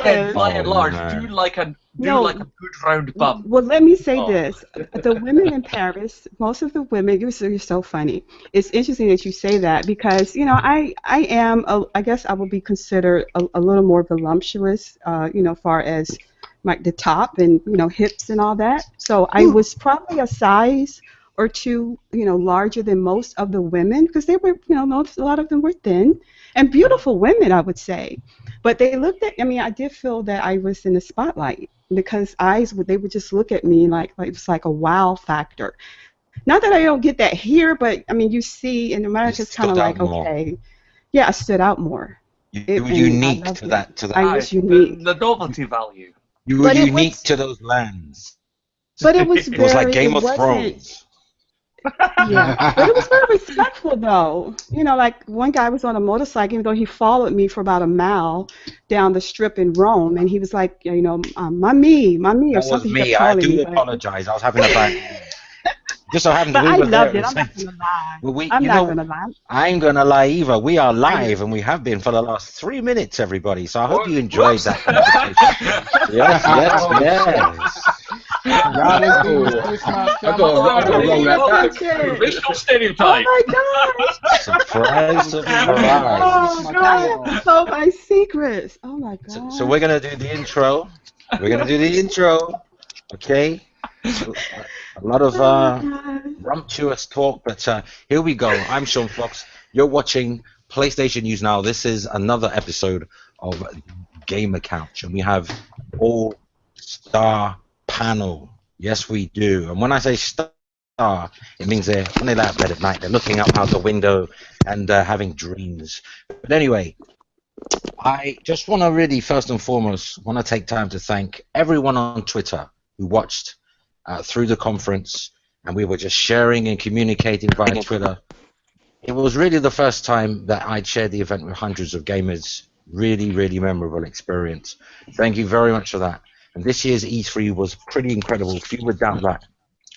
Men, this. by and large, man. do like a No. good round bump. Well, let me say Oh. this. The women in Paris, most of the women, you're so funny. It's interesting that you say that because, I guess I would be considered a little more voluptuous, far as the top and, hips and all that. So I was probably a size or two, larger than most of the women because they were, a lot of them were thin and beautiful women, I would say. But they looked at, I did feel that I was in the spotlight because they would just look at me like it was like a wow factor. Not that I don't get that here, but you see in America it's kind of like, okay, yeah, I stood out more. You were unique to that. I was unique. The novelty value. You were unique to those lands. But it was It was like Game of Thrones. Yeah, but it was very respectful though. Like one guy was on a motorcycle, even though he followed me for about a mile down the strip in Rome, and he was like, "Mommy," or something. That was me. I do apologize. I was having a bad. Just so happened. But I loved it. I'm not gonna lie. Well, I'm not gonna lie. I ain't gonna lie either. We are live, and we have been for the last 3 minutes, everybody. So I hope you enjoyed that conversation. Yes. Racial stereotype. Oh my gosh! Surprise! Oh God! So my secrets. Oh my God! So we're gonna do the intro. Okay. A lot of rumptuous talk, but here we go. I'm Sean Fox. You're watching PlayStation News Now. This is another episode of Gamer Couch, and we have all-star panel. Yes, we do. And when I say star, it means when they lie out bed at night, they're looking up out the window and having dreams. But anyway, I just want to really, first and foremost, want to take time to thank everyone on Twitter who watched through the conference, and we were just sharing and communicating via Twitter. It was really the first time that I'd shared the event with hundreds of gamers. Really, really memorable experience. Thank you very much for that. And this year's E3 was pretty incredible. Few would doubt that.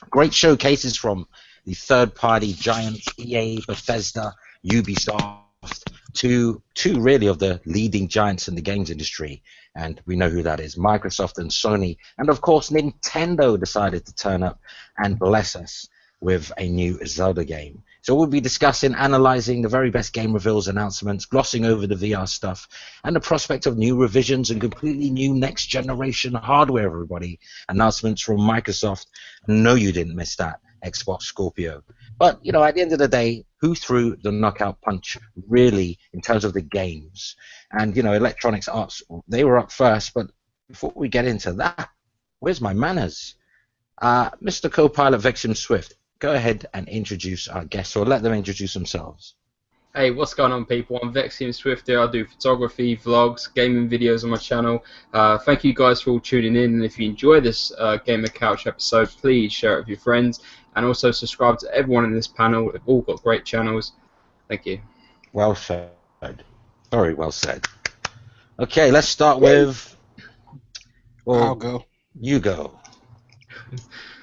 Great showcases from the third-party giants, EA, Bethesda, Ubisoft, two really of the leading giants in the games industry. And we know who that is, Microsoft and Sony. And of course, Nintendo decided to turn up and bless us with a new Zelda game. So we'll be discussing, analyzing the very best game reveals, announcements, glossing over the VR stuff, and the prospect of new revisions and completely new next-generation hardware, everybody. Announcements from Microsoft. No, you didn't miss that. Xbox Scorpio. But, at the end of the day, who threw the knockout punch, really, in terms of the games? And, Electronics Arts, they were up first. But before we get into that, where's my manners? Mr. Co-Pilot Vexim Swift, go ahead and introduce our guests, or let them introduce themselves. Hey, what's going on, people? I'm Vexim Swift here. I do photography, vlogs, gaming videos on my channel. Thank you guys for all tuning in, and if you enjoy this Gamer Couch episode, please share it with your friends, and also subscribe to everyone in this panel. They've all got great channels. Thank you. Well said. Very well said. Okay, let's start with... I'll go. You go.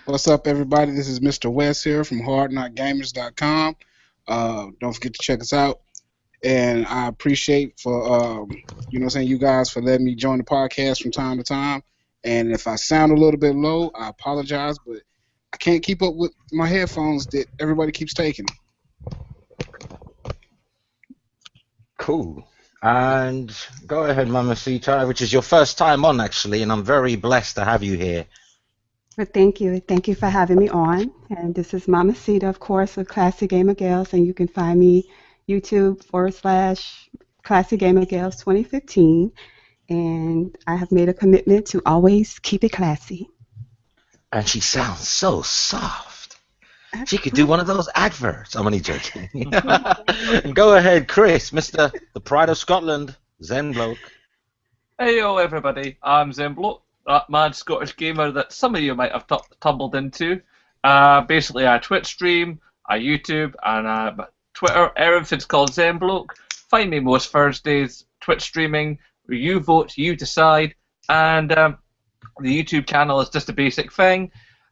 What's up, everybody? This is Mr. West here from HardKnotGamers.com. Don't forget to check us out. And I appreciate for, you guys for letting me join the podcast from time to time. And if I sound a little bit low, I apologize, but I can't keep up with my headphones that everybody keeps taking. Cool. And go ahead, MamaCita, which is your first time on, actually, and I'm very blessed to have you here. Well, thank you. Thank you for having me on. And this is MamaCita, of course, with Classy Gamer Gals, and you can find me YouTube/Classy Gamer Gals 2015. And I have made a commitment to always keep it classy. And she sounds so soft. She could do one of those adverts. I'm only joking. Go ahead, Chris, Mr. The Pride of Scotland, Zen Bloke. Hey, everybody. I'm Zen Bloke, that mad Scottish gamer that some of you might have tumbled into. Basically, I Twitch stream, I YouTube, and Twitter. Everything's called Zen Bloke. Find me most Thursdays, Twitch streaming. You vote, you decide. And the YouTube channel is just a basic thing.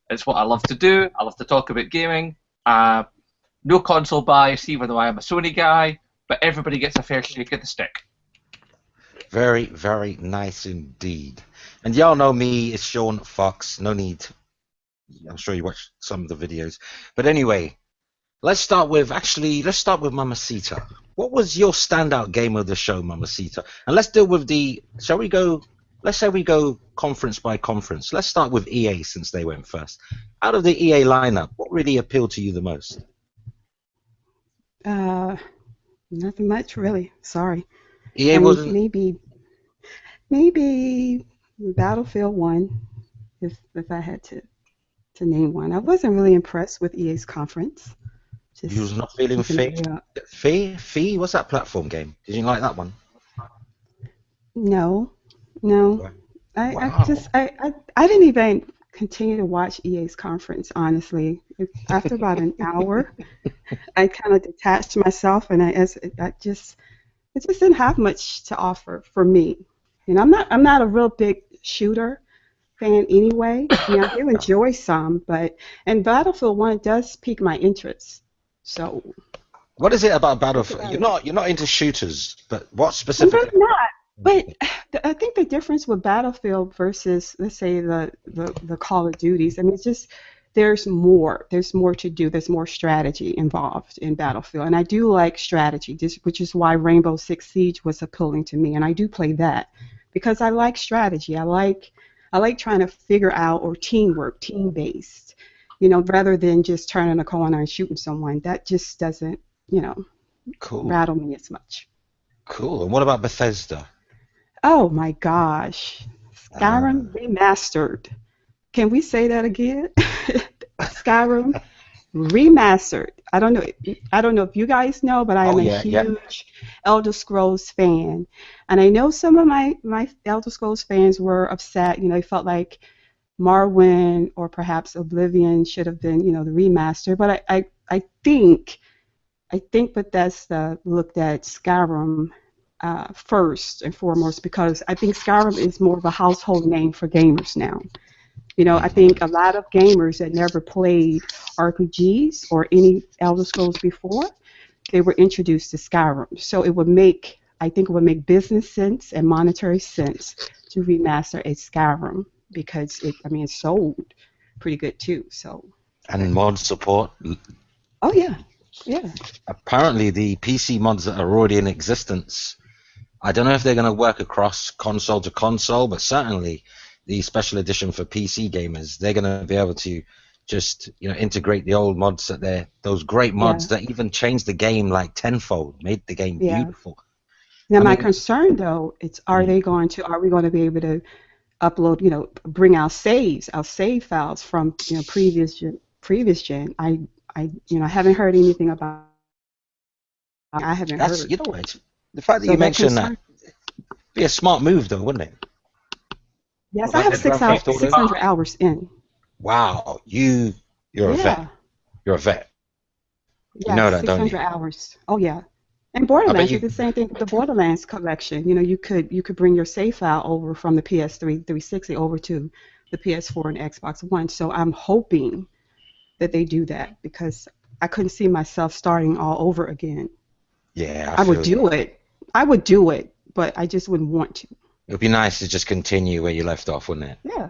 It's what I love to do. I love to talk about gaming. No console bias, even though I am a Sony guy, but everybody gets a fair shake of the stick. Very, very nice indeed. And y'all know me, it's Sean Fox. No need. I'm sure you watched some of the videos. But anyway, let's start with MamaCita. What was your standout game of the show, MamaCita? And let's deal with let's say we go conference by conference. Let's start with EA since they went first. Out of the EA lineup, what really appealed to you the most? Nothing much, really. Sorry. EA I mean, wasn't. maybe Battlefield 1, if I had to name one. I wasn't really impressed with EA's conference. You was not feeling Fee? What's that platform game? Did you like that one? No. Wow. I didn't even continue to watch EA's conference, honestly. After about an hour, I kind of detached myself, and it just didn't have much to offer for me. And I'm not a real big shooter fan anyway. I do enjoy some, and Battlefield 1 does pique my interest. So. What is it about Battlefield? You're not into shooters, but what specifically? I'm not. But I think the difference with Battlefield versus, let's say, the Call of Duties, I mean, it's just there's more to do. There's more strategy involved in Battlefield, and I do like strategy, which is why Rainbow Six Siege was appealing to me, and I do play that because I like strategy. I like trying to figure out, or teamwork, team-based, rather than just turning a corner and shooting someone. That just doesn't, cool. rattle me as much. Cool. And what about Bethesda? Oh my gosh, Skyrim Remastered. Can we say that again? Skyrim Remastered. I don't know if you guys know, but I am a huge Elder Scrolls fan, and I know some of my Elder Scrolls fans were upset. They felt like Morrowind or perhaps Oblivion should have been, the remaster. But I think Bethesda looked at Skyrim first and foremost, because I think Skyrim is more of a household name for gamers now. I think a lot of gamers that never played RPGs or any Elder Scrolls before, they were introduced to Skyrim. So I think it would make business sense and monetary sense to remaster a Skyrim, because it sold pretty good too. So. And mod support. Oh yeah. Yeah. Apparently, the PC mods that are already in existence, I don't know if they're going to work across console to console, but certainly the special edition for PC gamers, they're going to be able to just integrate the old mods those great mods that even changed the game like tenfold, made the game beautiful. Now my concern though, are we going to be able to upload, bring our save files from previous gen? I haven't heard anything about. I haven't heard. You know what? The fact that you mentioned that, it'd be a smart move, though, wouldn't it? Yes, I have 600 hours in. Wow, you're a vet. You're a vet. Yes, you know that, don't you? 600 hours. Oh yeah. And Borderlands is the same thing with the Borderlands collection. You could bring your save file over from the PS3 360 over to the PS4 and Xbox One. So I'm hoping that they do that, because I couldn't see myself starting all over again. Yeah, I would do it. I would do it, but I just wouldn't want to. It would be nice to just continue where you left off, wouldn't it? Yeah.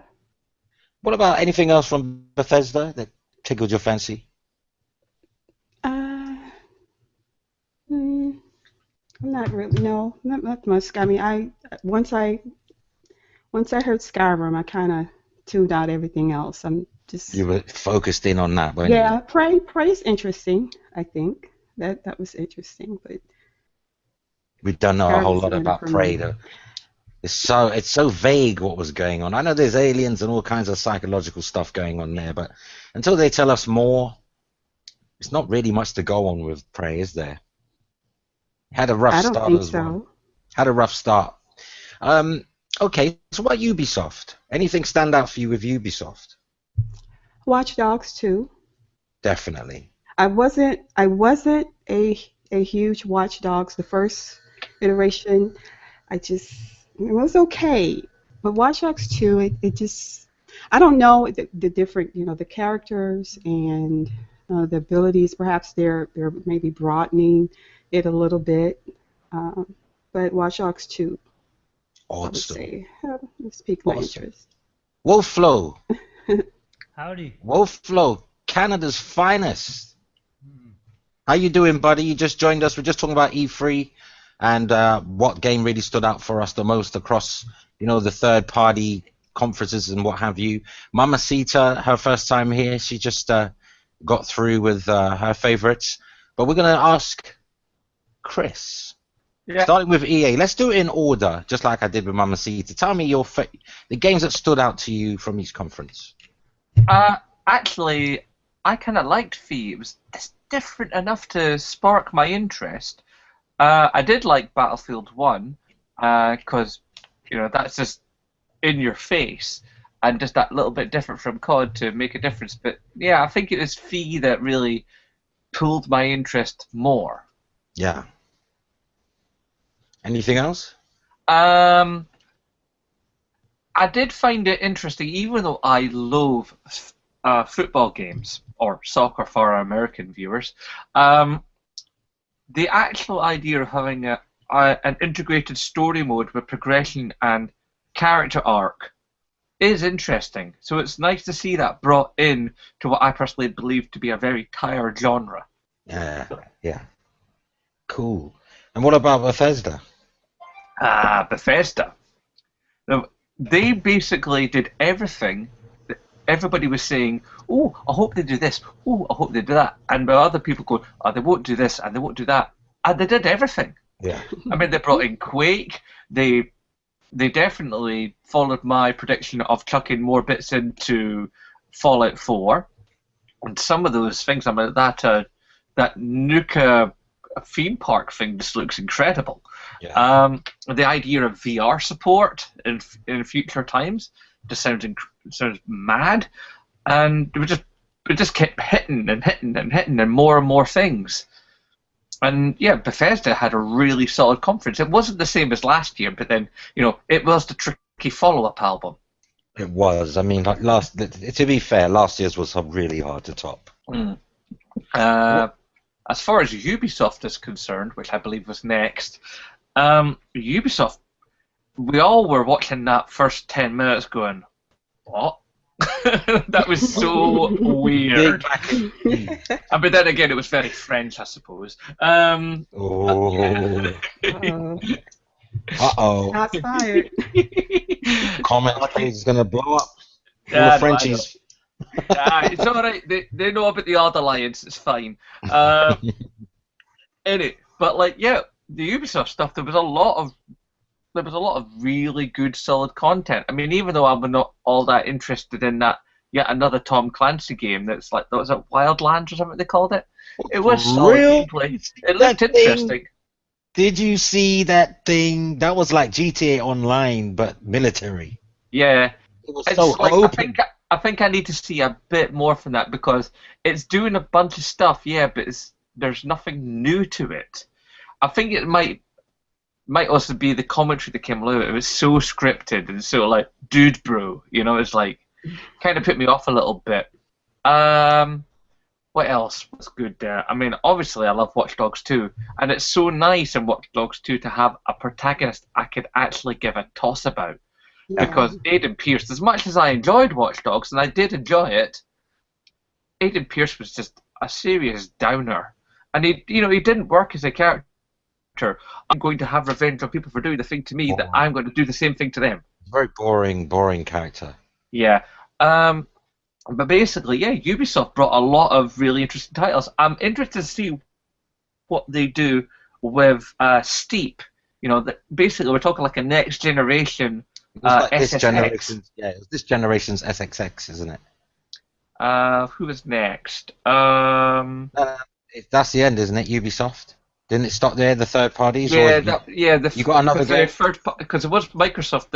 What about anything else from Bethesda that tickled your fancy? Not really. No, not much. I mean, once I heard Skyrim, I kind of tuned out everything else. You were focused in on that, weren't you? Yeah, Prey's interesting. I think that was interesting, but we don't know a whole lot about Prey, though. It's so vague what was going on. I know there's aliens and all kinds of psychological stuff going on there, but until they tell us more, it's not really much to go on with Prey, is there? Had a rough start as well. Had a rough start. Okay, so what about Ubisoft? Anything stand out for you with Ubisoft? Watch Dogs 2. Definitely. I wasn't a huge Watch Dogs the first iteration. It was okay, but Watch Dogs 2, it just, I don't know the different, the characters and the abilities. Perhaps they're maybe broadening it a little bit, but Watch Dogs 2. I would Awesome. say. It's piqued my Awesome. interest. Wolfflow. Howdy. Wolfflow, Canada's finest. How you doing, buddy? You just joined us. We're just talking about E3 and what game really stood out for us the most across, the third-party conferences and what have you. MamaCita, her first time here, she just got through with her favorites. But we're going to ask Chris, starting with EA. Let's do it in order, just like I did with MamaCita. Tell me the games that stood out to you from each conference. Actually, I kind of liked Fee. It was different enough to spark my interest. I did like Battlefield 1 because that's just in your face and just that little bit different from COD to make a difference. But yeah, I think it was Fee that really pulled my interest more. Yeah. Anything else? I did find it interesting, even though I loathe football games, or soccer for our American viewers. The actual idea of having an integrated story mode with progression and character arc is interesting. So it's nice to see that brought in to what I personally believe to be a very tired genre. Yeah. Cool. And what about Bethesda? Bethesda. Now, they basically did everything that everybody was saying, oh, I hope they do this, oh, I hope they do that. And by other people going, oh, they won't do this and they won't do that. And they did everything. Yeah. I mean, they brought in Quake. They definitely followed my prediction of chucking more bits into Fallout 4. And some of those things, I mean, that Nuka theme park thing just looks incredible. Yeah. The idea of VR support in future times just sounds mad, and we just kept hitting and more things. And yeah, Bethesda had a really solid conference. It wasn't the same as last year, but then it was the tricky follow-up album. It was. I mean, like to be fair, last year's was really hard to top. As far as Ubisoft is concerned, which I believe was next, Ubisoft, we all were watching that first 10 minutes going, what? That was so weird. I mean, then again, it was very French, I suppose. Uh-oh. Shots fired. Comment page is going to blow up. Yeah, All the Frenchies. It's all right. They know about the Odd Alliance. It's fine. Anyway, but the Ubisoft stuff, there was a lot of really good, solid content. I mean, even though I'm not all that interested in that yet another Tom Clancy game that's was it Wildlands or something they called it? It was solid gameplay. It looked interesting. Did you see that thing? That was like GTA Online, but military. Yeah. It was It's so open. I think I need to see a bit more from that because it's doing a bunch of stuff, yeah, but there's nothing new to it. I think it might also be the commentary that came out. It was so scripted and so like, dude, bro, it's like kind of put me off a little bit. What else was good there? I mean, obviously I love Watch Dogs 2, and it's so nice in Watch Dogs 2 to have a protagonist I could actually give a toss about. Because Aiden Pierce, as much as I enjoyed Watch Dogs, and I did enjoy it, Aiden Pierce was just a serious downer. And he didn't work as a character. I'm going to have revenge on people for doing the thing to me that I'm going to do the same thing to them. Very boring character. Yeah. But basically, yeah, Ubisoft brought a lot of really interesting titles. I'm interested to see what they do with Steep. Basically we're talking like a next generation This generation's SXX, isn't it? Who was next? That's the end, isn't it? Ubisoft. Didn't it stop there? The third parties. Yeah, you got another game? Because it was Microsoft.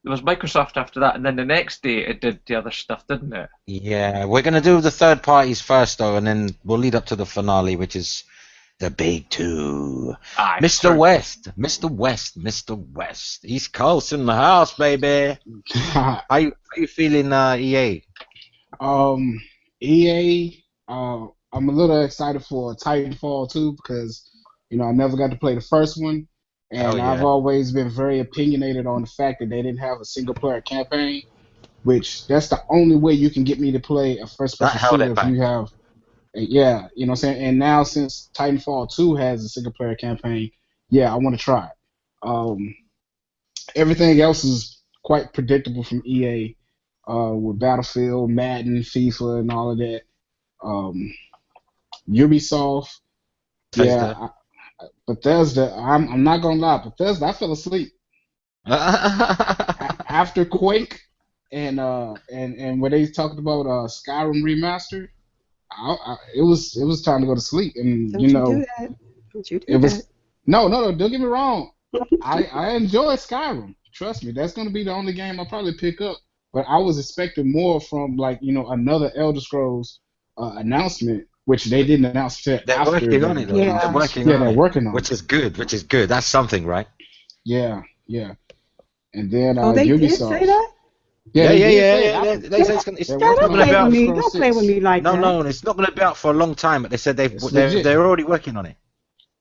There was Microsoft after that, and then the next day it did the other stuff, didn't it? Yeah, we're gonna do the third parties first, though, and then we'll lead up to the finale, which is the big two. Mr. West, East Coast in the house, baby. How you feeling, EA? EA, I'm a little excited for Titanfall 2 because I never got to play the first one, Oh, And I've yeah. always been very opinionated on the fact that they didn't have a single player campaign, which that's the only way you can get me to play a first That person held shooter it if back. you have, yeah, you know what I'm saying? And now since Titanfall 2 has a single player campaign, yeah, I want to try it. Um, Everything else is quite predictable from EA, with Battlefield, Madden, FIFA, and all of that. Um, Ubisoft, yeah, Bethesda. Bethesda. I'm not gonna lie, Bethesda. I fell asleep after Quake and when they talked about Skyrim Remaster. It was time to go to sleep, and Don't you do that. Don't you it do that. was no. Don't get me wrong. I enjoy Skyrim. Trust me, that's gonna be the only game I'll probably pick up. But I was expecting more from another Elder Scrolls announcement, which they didn't announce till They're after working the, on it, the though. They're Yeah. conference. working Yeah, on they're it, working on which it. is good. Which is good. That's something, right? Yeah, yeah. And then Oh, they did Ubisoft. say that? Yeah, they did say it. Yeah. They say They're God, it's not working don't going to on be play with out. Elder me. Scrolls Don't play with 6. me like No, that. no, it's not going to be out for a long time. But they said It's legit. they're already working on it.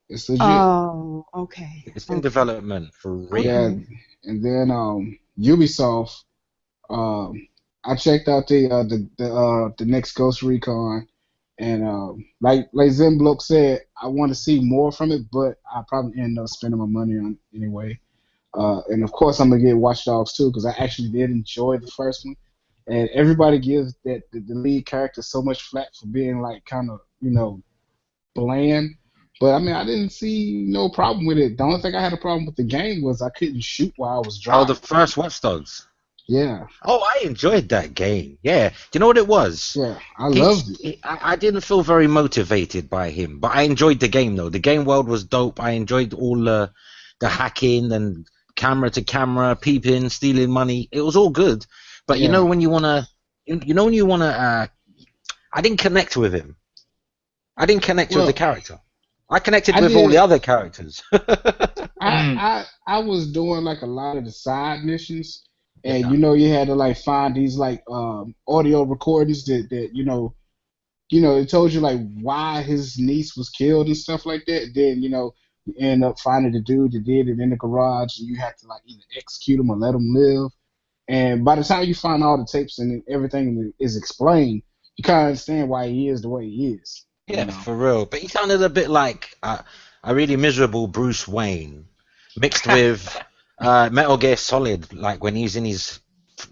It's legit. Oh, okay. It's in Okay. development for real. Yeah, Okay. and then Ubisoft. Um, I checked out the next Ghost Recon, and like Zenblock said, I want to see more from it, but I probably end up spending my money on it anyway. And of course, I'm gonna get Watch Dogs too because I actually did enjoy the first one, and everybody gives that the lead character so much flack for being like kind of bland. But I mean, I didn't see no problem with it. The only thing I had a problem with the game was I couldn't shoot while I was Oh, the driving. first Watch Dogs. Yeah, Oh, I enjoyed that game. Yeah. Do you know what it was? yeah, I loved it. I didn't feel very motivated by him, but I enjoyed the game though. The game world was dope. I enjoyed all the hacking and camera to camera, peeping, stealing money. It was all good. But Yeah. when you wanna, I didn't connect with him. I didn't connect with the Well, character. I connected I with all the did. other characters. I was doing like a lot of the side missions, and Yeah. you had to like find these like audio recordings that it told you like why his niece was killed and stuff like that. Then you end up finding the dude that did it in the garage, and you have to like either execute him or let him live. And by the time you find all the tapes and everything is explained, you kind of understand why he is the way he is. Yeah, for real. But he sounded a bit like a really miserable Bruce Wayne, mixed with Metal Gear Solid, like when he's in his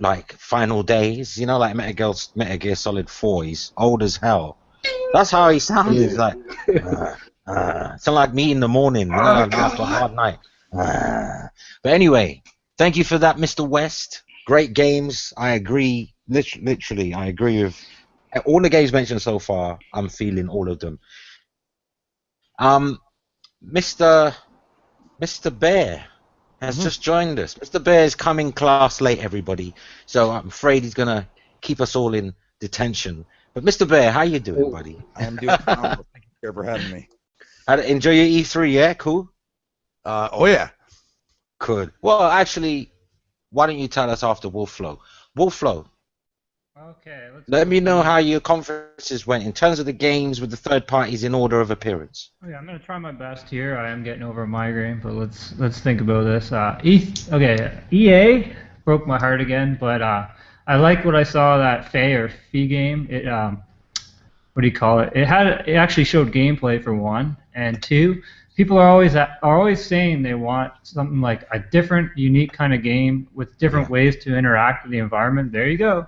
like final days. Like Metal Gear Solid 4. He's old as hell. That's how he sounded. He's like, sound like me in the morning, like after a hard night. But anyway, thank you for that, Mr. West. Great games. I agree. Literally, I agree with all the games mentioned so far. I'm feeling all of them. Mr. Bear has just joined us. Mr. Bear is coming class late, everybody. So I'm afraid he's gonna keep us all in detention. But Mr. Bear, how you doing, buddy? I'm doing phenomenal. Thank you for having me. Enjoy your E3, yeah? Cool? Oh, yeah. Good. Well, actually, why don't you tell us after Wolfflow? Wolfflow, Okay, let me know how your conferences went in terms of the games with the third parties in order of appearance. Okay, I'm gonna try my best here. I am getting over a migraine, but let's think about this. EA broke my heart again, but I like what I saw that Fee game. It what do you call it? It actually showed gameplay for one, and two, people are always saying they want something like a different, unique kind of game with different ways to interact with the environment. There you go.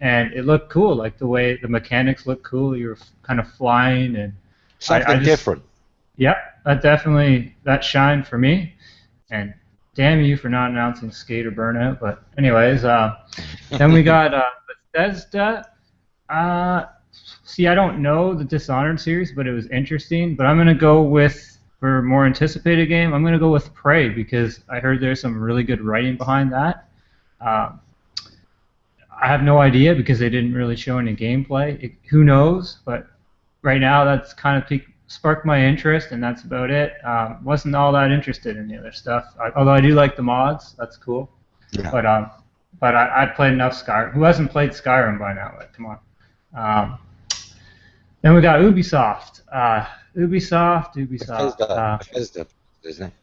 And it looked cool, like the way the mechanics look cool. You're kind of flying and Something different. Yep, that shined for me. And damn you for not announcing Skate or Burnout. But anyways, then we got Bethesda. See, I don't know the Dishonored series, but it was interesting. But I'm gonna go with, for a more anticipated game, I'm gonna go with Prey because I heard there's some really good writing behind that. I have no idea because they didn't really show any gameplay. Who knows? But right now, that's kind of sparked my interest, and that's about it. Wasn't all that interested in the other stuff. Although I do like the mods, that's cool. Yeah. But I played enough Skyrim. Who hasn't played Skyrim by now? Like, come on. Then we got Ubisoft. Ubisoft. Bethesda, isn't it?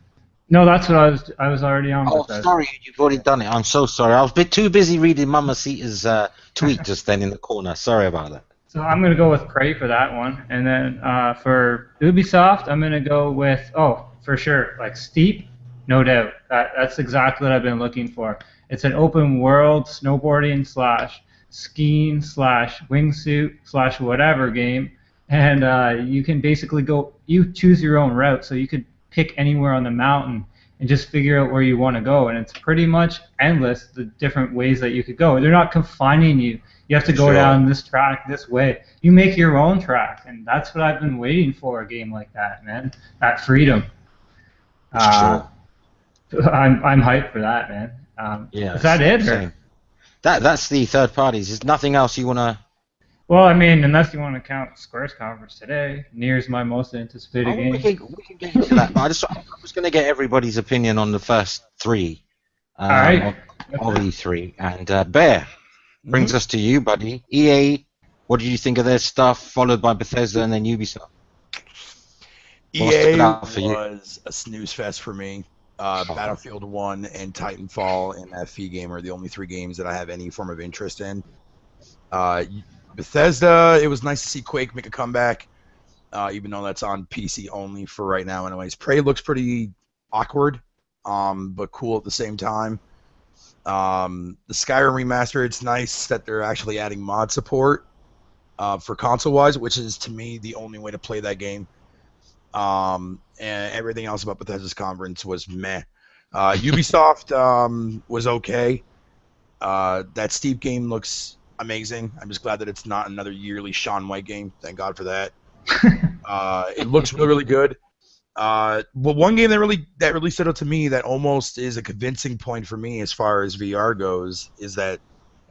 No, that's what I was already on Oh, with that. sorry, you've already done it. I'm so sorry. I was a bit too busy reading MamaCita's tweet just then in the corner. Sorry about that. So I'm gonna go with Prey for that one, and then for Ubisoft, I'm gonna go with for sure like Steep, no doubt. That's exactly what I've been looking for. It's an open world snowboarding slash skiing slash wingsuit slash whatever game, and you can basically you choose your own route, so you could pick anywhere on the mountain and just figure out where you want to go, and it's pretty much endless the different ways that you could go. They're not confining you. You have to go down this track this way. You make your own track, and that's what I've been waiting for, a game like that, man. That freedom. Sure. I'm hyped for that, man. Yeah. Is that it? Same. That's the third parties. There's nothing else you want to... Well, I mean, unless you want to count Square's conference today, Nier's my most anticipated game. We can get into that, but I was going to get everybody's opinion on the first three. All right. Of E3. And Bear, brings us to you, buddy. EA, what did you think of their stuff, followed by Bethesda and then Ubisoft? EA was a snooze fest for me. Battlefield 1 and Titanfall and FE game are the only 3 games that I have any form of interest in. Bethesda, it was nice to see Quake make a comeback, even though that's on PC only for right now anyways. Prey looks pretty awkward, but cool at the same time. The Skyrim Remaster, it's nice that they're actually adding mod support for console-wise, which is, to me, the only way to play that game. And everything else about Bethesda's conference was meh. Ubisoft was okay. That Steep game looks amazing. I'm just glad that it's not another yearly Shaun White game. Thank God for that. It looks really, really good. But one game that really stood out to me that almost is a convincing point for me as far as VR goes is that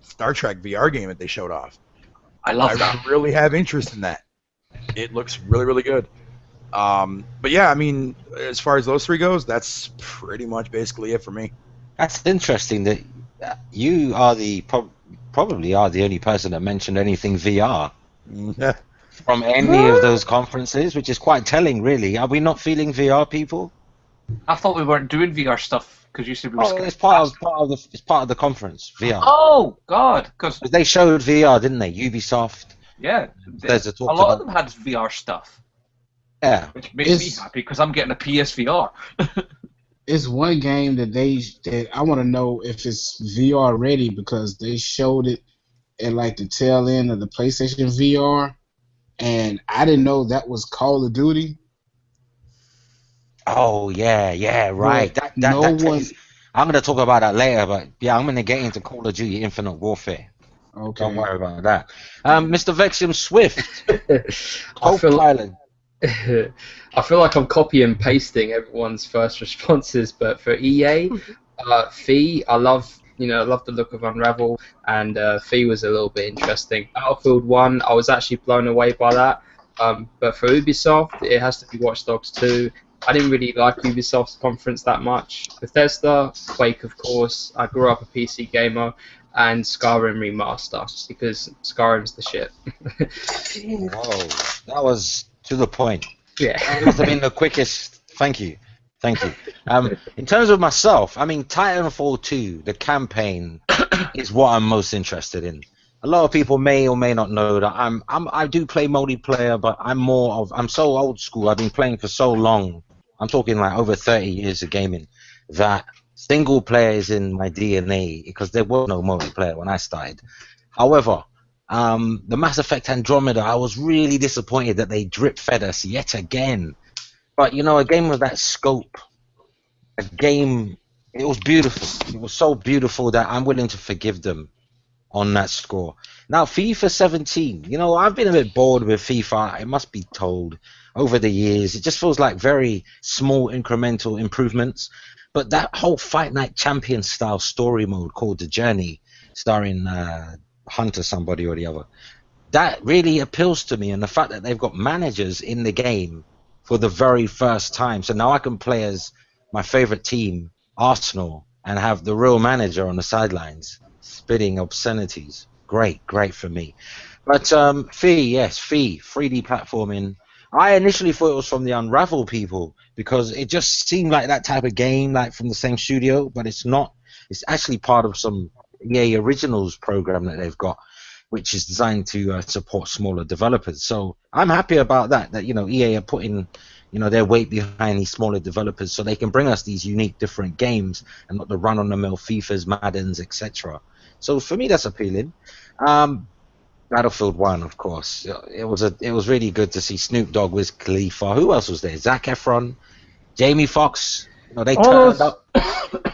Star Trek VR game that they showed off. I love that. I really have interest in that. It looks really, really good. But yeah, I mean, as far as those 3 goes, that's pretty much basically it for me. That's interesting that you are probably are the only person that mentioned anything VR from any of those conferences, which is quite telling, really. Are we not feeling VR people? I thought we weren't doing VR stuff because you said we were. Oh, it's part of the conference. VR. Oh God, because they showed VR, didn't they? Ubisoft. Yeah, There's a lot of them had VR stuff. Yeah, which makes me happy because I'm getting a PSVR. It's one game that I want to know if it's VR ready because they showed it at like the tail end of the PlayStation VR, and I didn't know that was Call of Duty. Oh yeah, right. I'm gonna talk about that later, but yeah, I'm gonna get into Call of Duty Infinite Warfare. Okay. Don't worry about that. Mr. Vexium Swift, Hope Island. I feel like I'm copy and pasting everyone's first responses, but for EA, Fee, I love the look of Unravel, and Fee was a little bit interesting. Battlefield 1, I was actually blown away by that. But for Ubisoft, it has to be Watch Dogs 2. I didn't really like Ubisoft's conference that much. Bethesda, Quake, of course. I grew up a PC gamer. And Skyrim Remaster, because Skyrim's the shit. Whoa, that was to the point. Yeah. That must have been the quickest. Thank you. In terms of myself, I mean, Titanfall 2, the campaign, is what I'm most interested in. A lot of people may or may not know that I do play multiplayer, but I'm so old school. I've been playing for so long. I'm talking like over 30 years of gaming that single player is in my DNA because there was no multiplayer when I started. However, the Mass Effect Andromeda, I was really disappointed that they drip-fed us yet again. But, a game of that scope, it was beautiful. It was so beautiful that I'm willing to forgive them on that score. Now, FIFA 17, I've been a bit bored with FIFA, it must be told, over the years. It just feels like very small incremental improvements. But that whole Fight Night Champions style story mode called The Journey, starring Hunter somebody or the other, that really appeals to me. And the fact that they've got managers in the game for the very first time. So now I can play as my favorite team, Arsenal, and have the real manager on the sidelines spitting obscenities. Great for me. But Fee, 3D platforming. I initially thought it was from the Unravel people because it just seemed like that type of game, like from the same studio, but it's not. It's actually part of some EA Originals program that they've got, which is designed to support smaller developers. So I'm happy about that. That EA are putting their weight behind these smaller developers, so they can bring us these unique, different games and not the run-on-the-mill FIFAs, Maddens, etc. So for me, that's appealing. Battlefield 1, of course. It was really good to see Snoop Dogg, Wiz Khalifa. Who else was there? Zac Efron, Jamie Foxx. They turned up.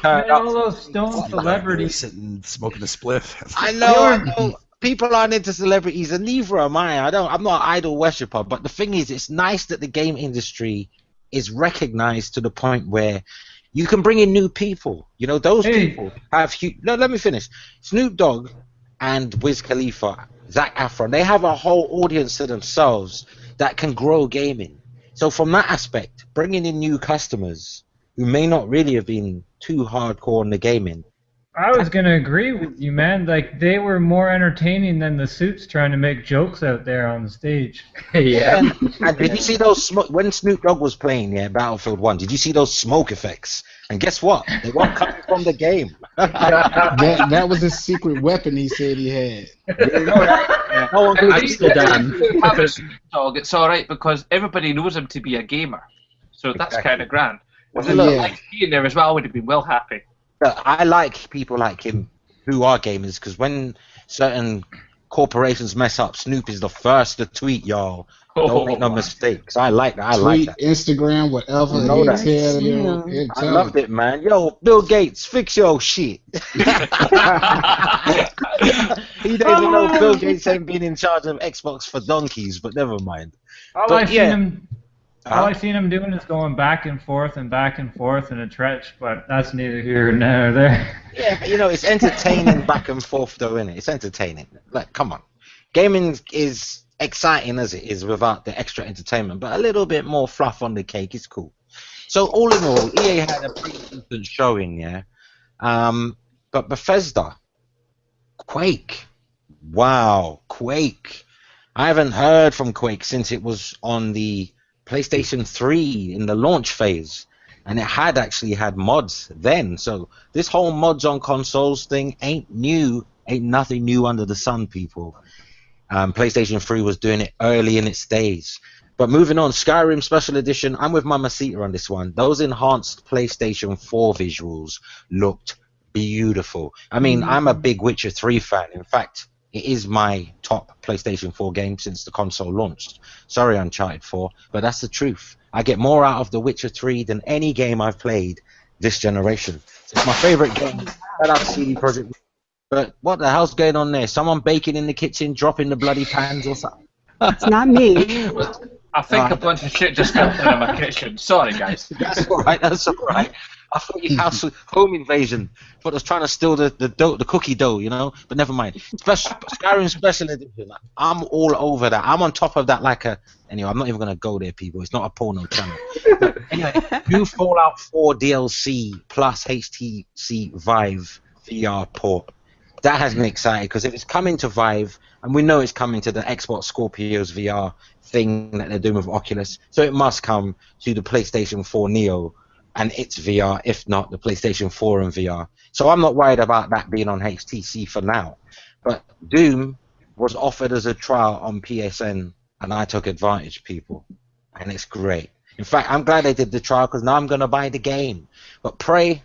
All those stone celebrities sitting smoking a spliff. I know. People aren't into celebrities, and neither am I. I'm not an idol worshipper. But the thing is, it's nice that the game industry is recognized to the point where you can bring in new people. Those people have huge. No, let me finish. Snoop Dogg and Wiz Khalifa, Zac Efron, they have a whole audience to themselves that can grow gaming. So from that aspect, bringing in new customers who may not really have been too hardcore in the gaming. I was gonna agree with you, man. Like, they were more entertaining than the suits trying to make jokes out there on the stage. Yeah. And did you see those when Snoop Dogg was playing Battlefield 1? Did you see those smoke effects? And guess what? They weren't coming from the game. That was his secret weapon. He said he had. No one could Dog, it's all right because everybody knows him to be a gamer, so that's Exactly. kind of grand. Yeah. Like being there as well, I would have been well happy. I like people like him who are gamers, because when certain corporations mess up, Snoop is the first to tweet, y'all. Don't make no mistakes. I like that. I like that. Instagram, whatever. You know that. I loved it, man. Yo, Bill Gates, fix your shit. He didn't even know Bill Gates ain't been in charge of Xbox for donkeys, but never mind. All I seen him doing is going back and forth in a trench, but that's neither here nor there. Yeah, but it's entertaining back and forth, though, isn't it? It's entertaining. Like, come on. Gaming is exciting as it is without the extra entertainment, but a little bit more fluff on the cake is cool. So, all in all, EA had a pretty decent showing, yeah? But Bethesda, Quake. Wow, Quake. I haven't heard from Quake since it was on the PlayStation 3 in the launch phase, and it had actually had mods then. So this whole mods on consoles thing ain't nothing new under the sun, people. PlayStation 3 was doing it early in its days. But moving on, Skyrim Special Edition, I'm with MamaCita on this one. Those enhanced PlayStation 4 visuals looked beautiful. I mean, I'm a big Witcher 3 fan. In fact, it is my top PlayStation 4 game since the console launched. Sorry, Uncharted 4, but that's the truth. I get more out of The Witcher 3 than any game I've played this generation. It's my favorite game. Shout out to CD Projekt. But what the hell's going on there? Someone baking in the kitchen, dropping the bloody pans or something? It's not me. I think a bunch of shit just fell down in my kitchen. Sorry, guys. That's all right. That's all right. I thought you house home invasion. I thought I was trying to steal the cookie dough, But never mind. Skyrim Special Edition. I'm all over that. I'm on top of that Anyway, I'm not even gonna go there, people. It's not a porno channel. But anyway, new Fallout 4 DLC plus HTC Vive VR port. That has me excited because if it's coming to Vive, and we know it's coming to the Xbox Scorpio's VR thing that they're doing with Oculus, so it must come to the PlayStation 4 Neo and its VR, if not the PlayStation 4 and VR. So I'm not worried about that being on HTC for now. But Doom was offered as a trial on PSN, and I took advantage, people. And it's great. In fact, I'm glad they did the trial because now I'm going to buy the game. But Prey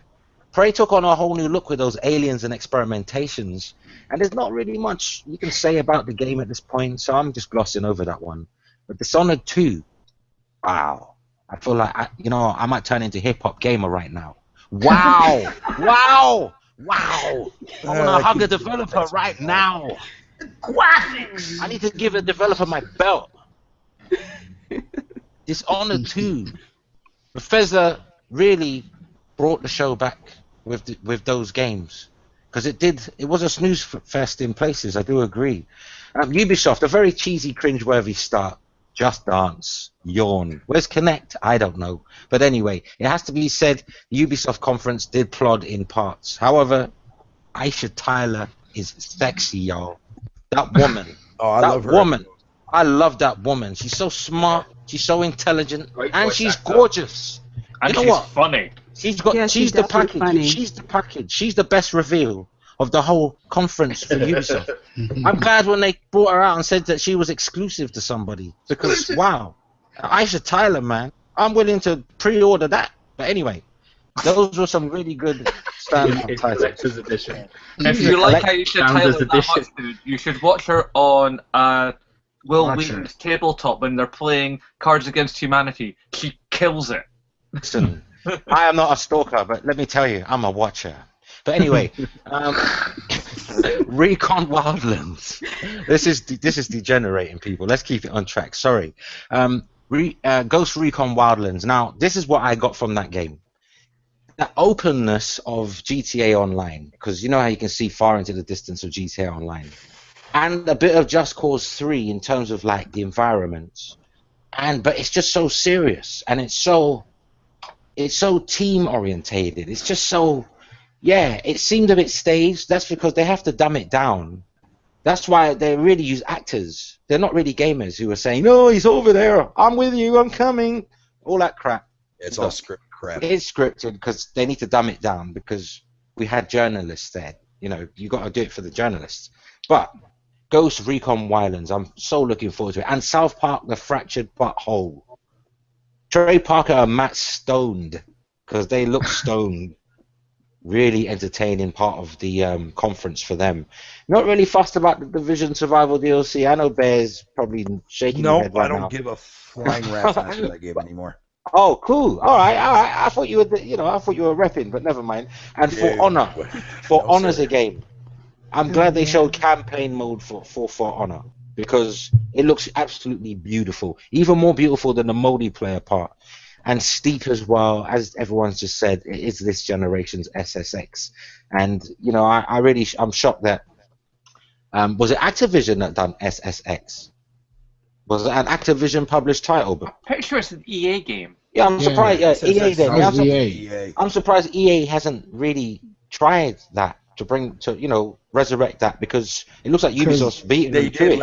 took on a whole new look with those aliens and experimentations. And there's not really much you can say about the game at this point, so I'm just glossing over that one. But Dishonored 2, wow. I feel like, I might turn into hip-hop gamer right now. Wow! Wow! Wow! I want to hug a developer right now. Graphics! I need to give a developer my belt. Dishonored 2. Bethesda really brought the show back with those games. Because it was a snooze fest in places, I do agree. Ubisoft, a very cheesy, cringeworthy start. Just Dance, yawn. Where's Kinect? I don't know. But anyway, it has to be said, the Ubisoft conference did plod in parts. However, Aisha Tyler is sexy, y'all. That woman. I love her. Woman. I love that woman. She's so smart. She's so intelligent, Great and voice she's actor. gorgeous. And You know she's what? funny. She's got. Yeah, she's she's the definitely package. funny. She's the package. She's the best reveal of the whole conference for Ubisoft. I'm glad when they brought her out and said that she was exclusive to somebody, because wow, Aisha Tyler, man, I'm willing to pre-order that. But anyway, those were some really good stand-up It's titles. collector's edition. If you like Aisha Tyler Founders that much, edition. dude, you should watch her on Will Watch Wheaton's tabletop when they're playing Cards Against Humanity. She kills it. Listen, I am not a stalker, but let me tell you, I'm a watcher. But anyway, Recon Wildlands. This is degenerating, people. Let's keep it on track. Sorry. Ghost Recon Wildlands. Now, this is what I got from that game. The openness of GTA Online, because you know how you can see far into the distance of GTA Online, and a bit of Just Cause 3 in terms of like the environments, but it's just so serious, and it's so team orientated. It's just so, yeah, it seemed a bit staged. That's because they have to dumb it down. That's why they really use actors. They're not really gamers who are saying, "No, he's over there. I'm with you. I'm coming." All that crap. It's all script crap. It is scripted because they need to dumb it down, because we had journalists there. You know, you got to do it for the journalists. But Ghost Recon Wildlands, I'm so looking forward to it. And South Park: The Fractured Butthole. Trey Parker and Matt Stoned, because they look stoned. Really entertaining part of the conference for them. Not really fussed about the Division Survival DLC. I know Bear's probably shaking his No, head right I don't now. give a flying rat's ass for that game anymore. Oh, cool. All right. I thought you were, I thought you were repping, but never mind. And For Honor, Honor's a game. I'm glad they showed campaign mode for Honor, because it looks absolutely beautiful, even more beautiful than the multiplayer part, and steep as well. As everyone's just said, it is this generation's SSX, and I'm shocked that was it Activision that done SSX? Was it an Activision published title? But I'm pretty sure it's an EA game. yeah, I'm surprised. Yeah, EA then. That Yeah, was EA. I'm surprised EA hasn't really tried that to resurrect that, because it looks like Ubisoft's beating They them to did it.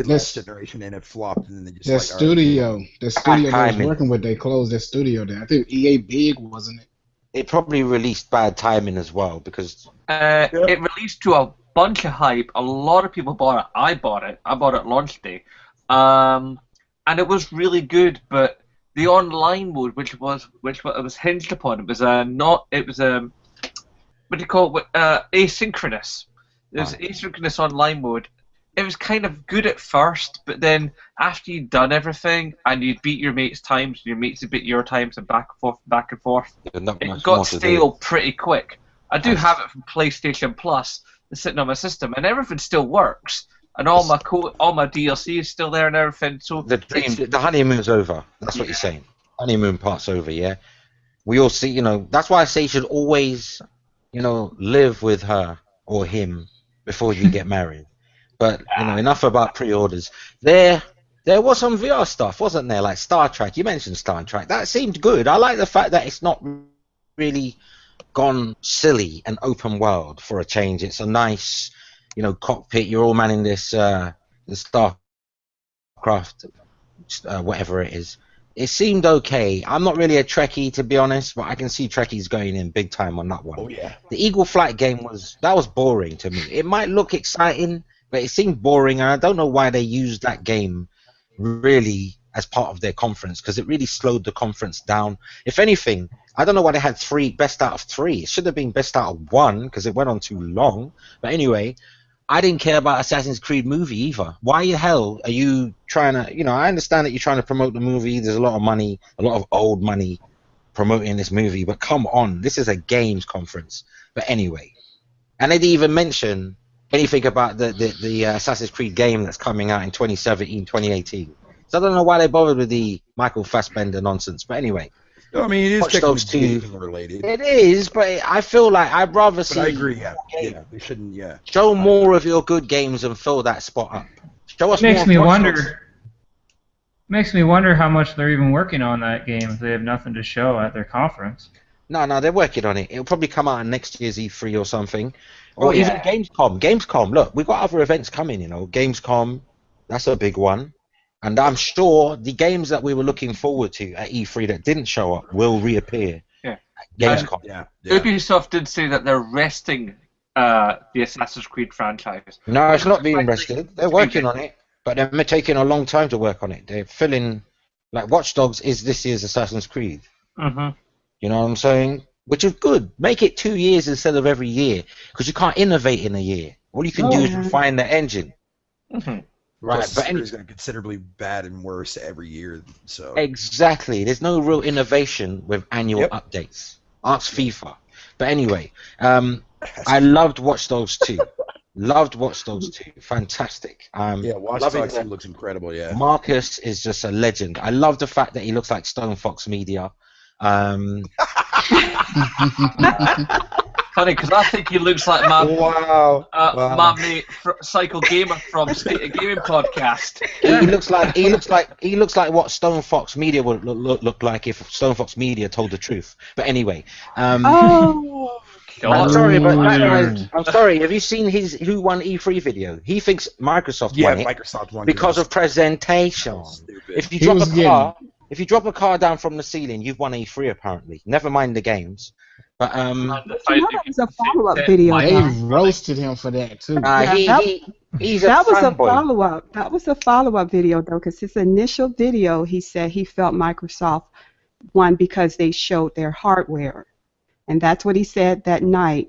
last generation and it flopped, and then they just The like, studio they was timing. working with, they closed their studio there. I think EA Big, wasn't it? It probably released bad timing as well, because It released to a bunch of hype. A lot of people bought it. I bought it. I bought it launch day, and it was really good. But the online mode, which it was hinged upon, it was what do you call it? Asynchronous. It was asynchronous online mode. It was kind of good at first, but then after you'd done everything and you'd beat your mates' times, and your mates would beat your times, and back and forth, not it much got more to do. stale pretty quick. I do have it from PlayStation Plus. It's sitting on my system, and everything still works, and all my DLC is still there and everything. So The honeymoon's over. That's what you're saying. Honeymoon part's over. Yeah, we all see. That's why I say you should always, live with her or him before you get married. But enough about pre-orders. There was some VR stuff, wasn't there? Like Star Trek. You mentioned Star Trek. That seemed good. I like the fact that it's not really gone silly and open world for a change. It's a nice, cockpit. You're all manning this the Starcraft, whatever it is. It seemed okay. I'm not really a Trekkie, to be honest, but I can see Trekkies going in big time on that one. oh yeah. The Eagle Flight game was boring to me. It might look exciting, but it seemed boring, and I don't know why they used that game really as part of their conference, because it really slowed the conference down. If anything, I don't know why they had 3 best out of 3. It should have been best out of 1, because it went on too long. But anyway, I didn't care about Assassin's Creed movie either. Why the hell are you trying to, I understand that you're trying to promote the movie. There's a lot of money, a lot of old money promoting this movie, but come on, this is a games conference. But anyway, and they didn't even mention anything about the Assassin's Creed game that's coming out in 2017, 2018. So I don't know why they bothered with the Michael Fassbender nonsense. But anyway, No, I mean, it is Watch Dogs technically 2. gaming related. it is, but I feel like I'd rather But see I agree, yeah. games. Yeah, they shouldn't, yeah. Show more of your good games and fill that spot up. Show us Makes more me Watch Dogs. wonder how much they're even working on that game if they have nothing to show at their conference. No, they're working on it. It'll probably come out in next year's E3 or something. Or Oh, even yeah. Gamescom. Gamescom, look, we've got other events coming, Gamescom, that's a big one. And I'm sure the games that we were looking forward to at E3 that didn't show up will reappear Yeah. at Gamescom. Yeah. Ubisoft did say that they're resting the Assassin's Creed franchise. No, it's not being rested. They're working on it, but they're taking a long time to work on it. They're filling, like Watch Dogs is this year's Assassin's Creed. Mm-hmm. You know what I'm saying? Which is good. Make it 2 years instead of every year, because you can't innovate in a year. All you can do is refine the engine. Mm-hmm. Right, Plus, but it's going to considerably bad and worse every year. So exactly. There's no real innovation with annual updates. Ask FIFA. But anyway, I loved Watch Dogs 2. Loved Watch Dogs 2. Fantastic. yeah, Watch Dogs 2 looks incredible. Yeah. Marcus is just a legend. I love the fact that he looks like Stone Fox Media. Funny, because I think he looks like my mate, Psycho Gamer from State of Gaming podcast. He looks like what Stone Fox Media would look like if Stone Fox Media told the truth. But anyway, I'm sorry, but I'm sorry. Have you seen his who won E3 video? He thinks Microsoft won it Microsoft won because of presentation. If you drop a car down from the ceiling, you've won E3 apparently. Never mind the games. But that was a follow-up video. They roasted him for that too. He's a that was a fanboy. follow-up. That was a follow-up video though, because his initial video, he said he felt Microsoft won because they showed their hardware, and that's what he said that night.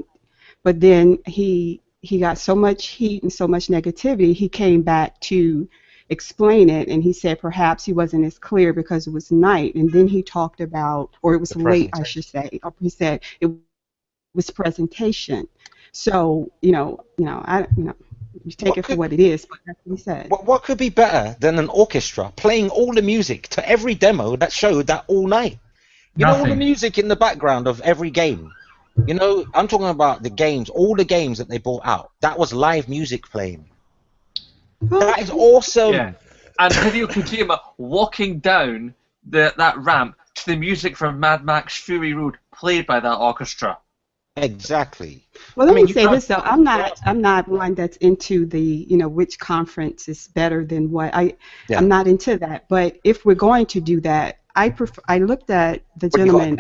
But then he got so much heat and so much negativity, he came back to explain it, and he said perhaps he wasn't as clear because it was night, and then he talked about, or it was late, I should say, or he said it was presentation. So you take it for what it is, but that's what he said. What could be better than an orchestra playing all the music to every demo that showed that all night? You know, all the music in the background of every game. You know, I'm talking about the games, all the games that they brought out. That was live music playing. That is awesome. Yeah. And Hideo Kojima walking down that ramp to the music from Mad Max Fury Road played by that orchestra. Exactly. Well, let me say this though. I'm not one that's into the which conference is better than what. I'm not into that. But if we're going to do that, I looked at the gentleman,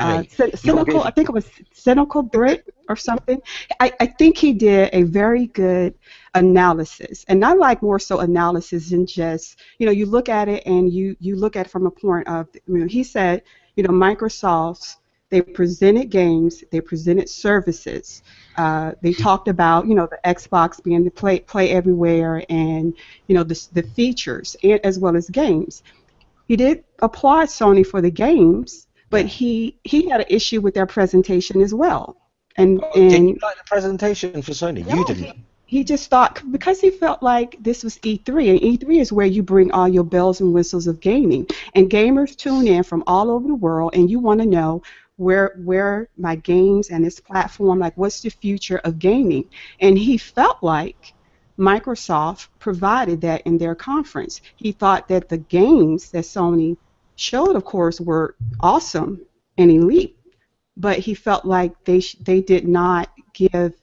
Cynical. I think it was Cynical Brit or something. I think he did a very good analysis, and I like more so analysis than just you look at it and you look at it from a point of he said Microsoft's. They presented games. They presented services. They talked about, the Xbox being the play everywhere, and the features, as well as games. He did applaud Sony for the games, but he had an issue with their presentation as well. And did you like the presentation for Sony? No, You didn't. He just thought, because he felt like this was E3, and E3 is where you bring all your bells and whistles of gaming, and gamers tune in from all over the world, and you want to know where my games and this platform, like what's the future of gaming. And he felt like Microsoft provided that in their conference. He thought that the games that Sony showed, of course, were awesome and elite, but he felt like they did not give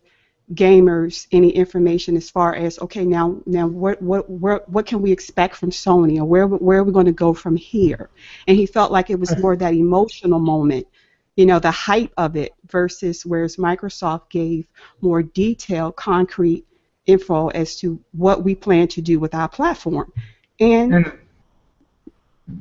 gamers any information as far as, okay, now what can we expect from Sony, or where are we going to go from here? And he felt like it was more that emotional moment, the hype of it, versus whereas Microsoft gave more detailed, concrete info as to what we plan to do with our platform. And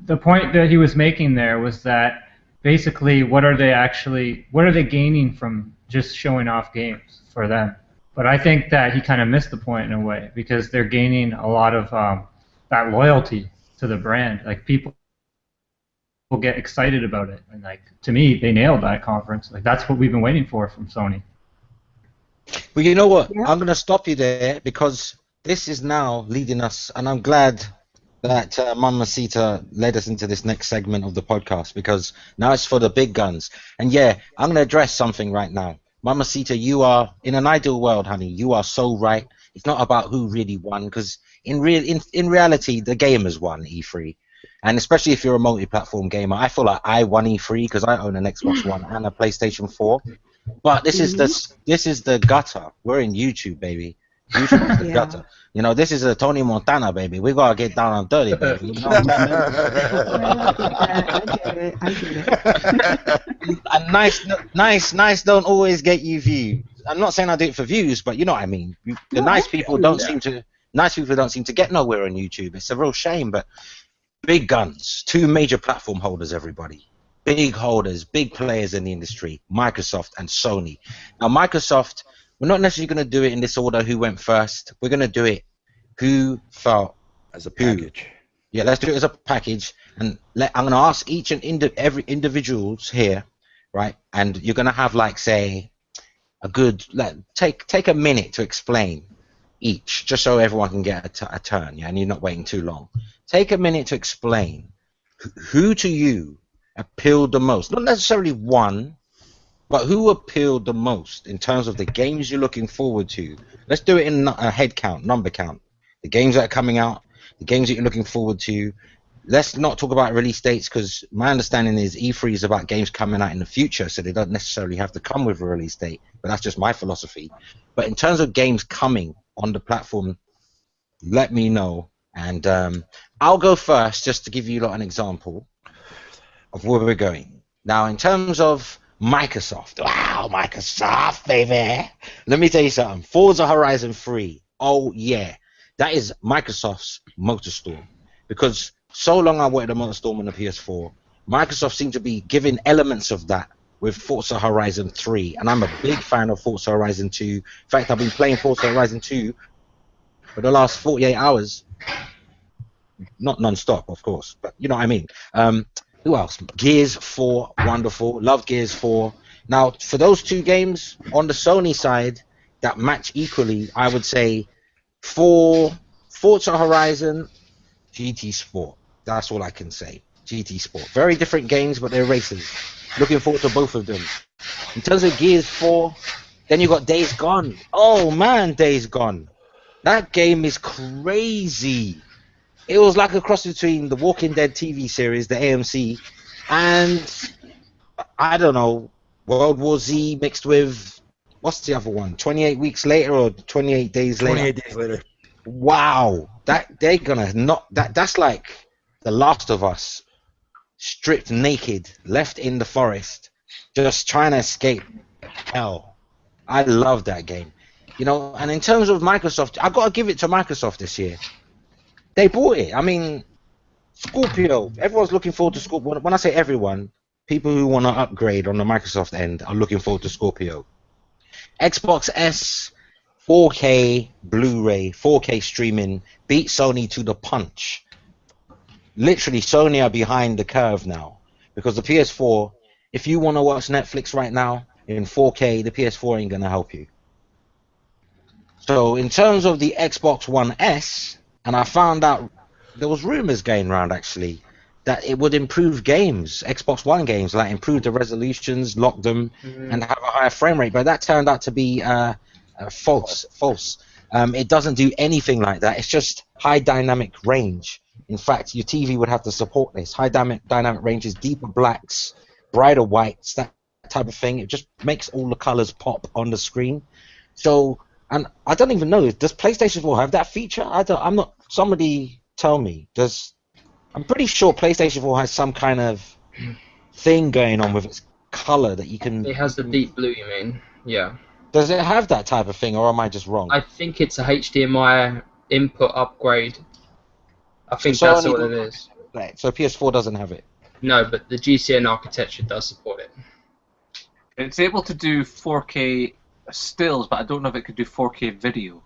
the point that he was making there was that basically what are they gaining from just showing off games for them? But I think that he kind of missed the point in a way, because they're gaining a lot of that loyalty to the brand. Like, people will get excited about it, and to me, they nailed that conference. That's what we've been waiting for from Sony. Well, you know what? Yeah. I'm going to stop you there, because this is now leading us, and I'm glad that MamaCita led us into this next segment of the podcast, because now it's for the big guns. And yeah, I'm going to address something right now. MamaCita, you are, in an ideal world, honey, you are so right. It's not about who really won, because in reality, the gamers won E3. And especially if you're a multi-platform gamer, I feel like I won E3 because I own an Xbox One and a PlayStation 4. But this is the gutter. We're in YouTube, baby. YouTube is the Yeah. gutter. You know, this is a Tony Montana, baby. We gotta get down and dirty, baby. You know what I get it. And nice don't always get you views. I'm not saying I do it for views, but you know what I mean. The No, nice I people feel don't you. seem to. Nice people don't seem to get nowhere on YouTube. It's a real shame, but big guns, two major platform holders, everybody. Big holders, big players in the industry, Microsoft and Sony. Now, Microsoft, we're not necessarily going to do it in this order, who went first. We're going to do it who felt As a who. package. Yeah, let's do it as a package. And I'm going to ask each and every individuals here, right? And you're going to have, like, say, a good, take a minute to explain each, just so everyone can get a turn, yeah, and you're not waiting too long. Take a minute to explain who to you appealed the most. Not necessarily one, but who appealed the most in terms of the games you're looking forward to. Let's do it in a head count, number count. The games that are coming out, the games that you're looking forward to. Let's not talk about release dates, because my understanding is E3 is about games coming out in the future, so they don't necessarily have to come with a release date, but that's just my philosophy. But in terms of games coming on the platform, let me know. And I'll go first just to give you an example of where we're going. Now, in terms of Microsoft, wow, Microsoft, baby. Let me tell you something. Forza Horizon 3, oh yeah, that is Microsoft's MotorStorm. Because so long I wanted a MotorStorm on the PS4, Microsoft seemed to be giving elements of that with Forza Horizon 3, and I'm a big fan of Forza Horizon 2. In fact, I've been playing Forza Horizon 2 for the last 48 hours. Not non-stop, of course, but you know what I mean. Who else? Gears 4, wonderful. Love Gears 4. Now, for those two games, on the Sony side, that match equally, I would say for Forza Horizon, GT Sport. That's all I can say. GT Sport. Very different games, but they're racers. Looking forward to both of them. In terms of Gears 4, then you got Days Gone. Oh man, Days Gone. That game is crazy. It was like a cross between the Walking Dead TV series, the AMC, and I don't know, World War Z mixed with, what's the other one? 28 weeks later or 28 days later? 28 days later. Wow, they're gonna not that's like The Last of Us, stripped naked, left in the forest, just trying to escape hell. I love that game, you know. And in terms of Microsoft, I gotta give it to Microsoft this year. They bought it. I mean, Scorpio. Everyone's looking forward to Scorpio. When I say everyone, people who want to upgrade on the Microsoft end are looking forward to Scorpio. Xbox S, 4K Blu-ray, 4K streaming, beat Sony to the punch. Literally, Sony are behind the curve now, because the PS4, if you want to watch Netflix right now in 4K, the PS4 ain't going to help you. So in terms of the Xbox One S, and I found out there was rumors going around actually that it would improve games, Xbox One games, like improve the resolutions, lock them, and have a higher frame rate. But that turned out to be false. It doesn't do anything like that. It's just high dynamic range. In fact, your TV would have to support this. High dynamic ranges, deeper blacks, brighter whites, that type of thing. It just makes all the colors pop on the screen. So, and I don't even know, does PlayStation 4 have that feature? I'm not. Somebody tell me. I'm pretty sure PlayStation 4 has some kind of thing going on with its color that you can. It has the deep blue, you mean? Yeah. Does it have that type of thing, or am I just wrong? I think it's a HDMI input upgrade. I think So that's Sony what it don't is. Right, so PS4 doesn't have it. No, but the GCN architecture does support it. It's able to do 4K stills, but I don't know if it could do 4K video.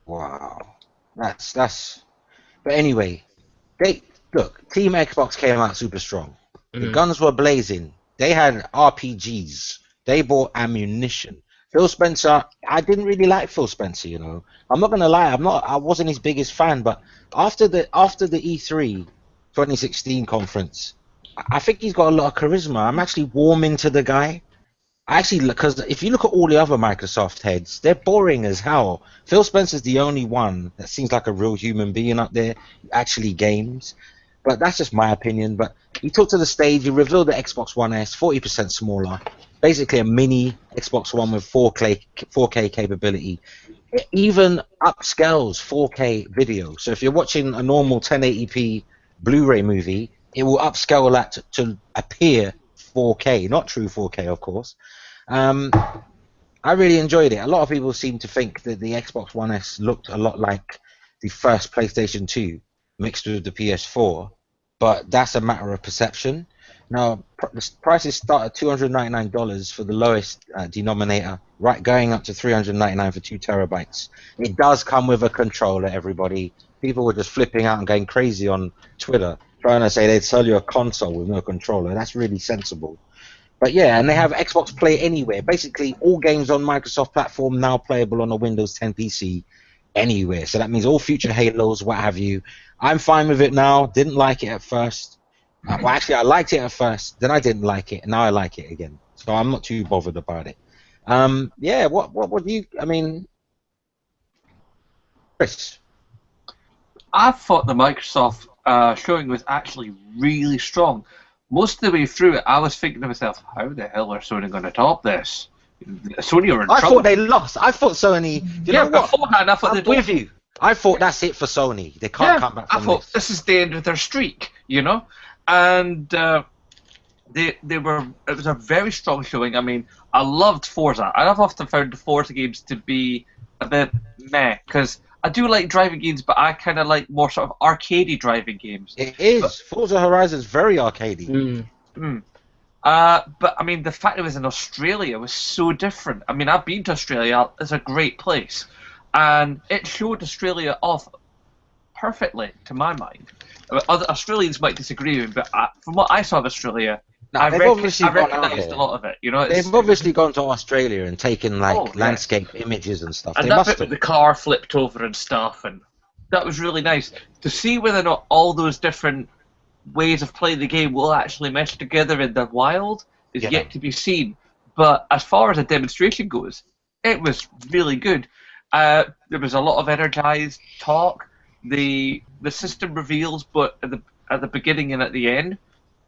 Wow, that's. But anyway, look. Team Xbox came out super strong. The guns were blazing. They had RPGs. They bought ammunition. Phil Spencer, I didn't really like Phil Spencer. You know, I'm not gonna lie. I wasn't his biggest fan. But after the E3 2016 conference, I think he's got a lot of charisma. I'm actually warming to the guy. Because if you look at all the other Microsoft heads, they're boring as hell. Phil Spencer's the only one that seems like a real human being up there, actually games. But that's just my opinion. But he took to the stage, he revealed the Xbox One S, 40% smaller, basically a mini Xbox One with 4K capability. it even upscales 4K video. So if you're watching a normal 1080p Blu-ray movie, it will upscale that to appear 4K, not true 4K, of course. I really enjoyed it. A lot of people seem to think that the Xbox One S looked a lot like the first PlayStation 2 mixed with the PS4, but that's a matter of perception. Now, the prices start at $299 for the lowest denominator, right, going up to $399 for 2 terabytes. It does come with a controller, everybody. People were just flipping out and going crazy on Twitter, trying to say they'd sell you a console with no controller. That's really sensible. But yeah, and they have Xbox Play Anywhere. Basically, all games on Microsoft platform now playable on a Windows 10 PC anywhere. So that means all future Halos, what have you. I'm fine with it now. Didn't like it at first. Well, actually, I liked it at first. Then I didn't like it, and now I like it again. So I'm not too bothered about it. Yeah. What do you? I mean, Chris. I thought the Microsoft showing was actually really strong. Most of the way through it, I was thinking to myself, how the hell are Sony going to top this? Sony are in I trouble. thought they lost. I thought Sony. You know what? Beforehand, I thought I'm with you. I thought that's it for Sony. They can't come back from I thought this. is the end of their streak, you know? And they were. It was a very strong showing. I mean, I loved Forza. I've often found the Forza games to be a bit meh, because I do like driving games, but I kind of like more sort of arcadey driving games. It is. Forza Horizon's very arcadey. But I mean, the fact it was in Australia was so different. I mean, I've been to Australia. It's a great place, and it showed Australia off perfectly, to my mind. Other Australians might disagree with me, but from what I saw of Australia, I recognised a lot of it. You know, they've obviously gone to Australia and taken landscape images and stuff. And they that must bit with the car flipped over and stuff, and that was really nice to see whether or not all those different ways of playing the game will actually mesh together in the wild is yet to be seen. But as far as a demonstration goes, it was really good. There was a lot of energized talk. The system reveals, but at the beginning and at the end,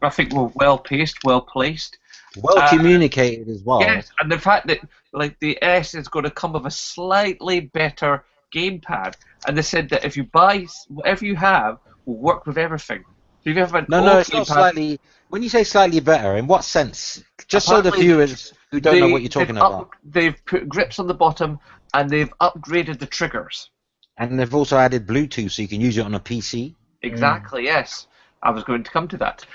I think were well paced, well placed, well communicated as well. Yes, and the fact that like the S is going to come with a slightly better gamepad, and they said that if you buy whatever you have, will work with everything. So if you have an no, it's not slightly. When you say slightly better, in what sense? Just so the viewers who don't know what you're talking about. They've put grips on the bottom, and they've upgraded the triggers. And they've also added Bluetooth, so you can use it on a PC. Exactly, yes. I was going to come to that.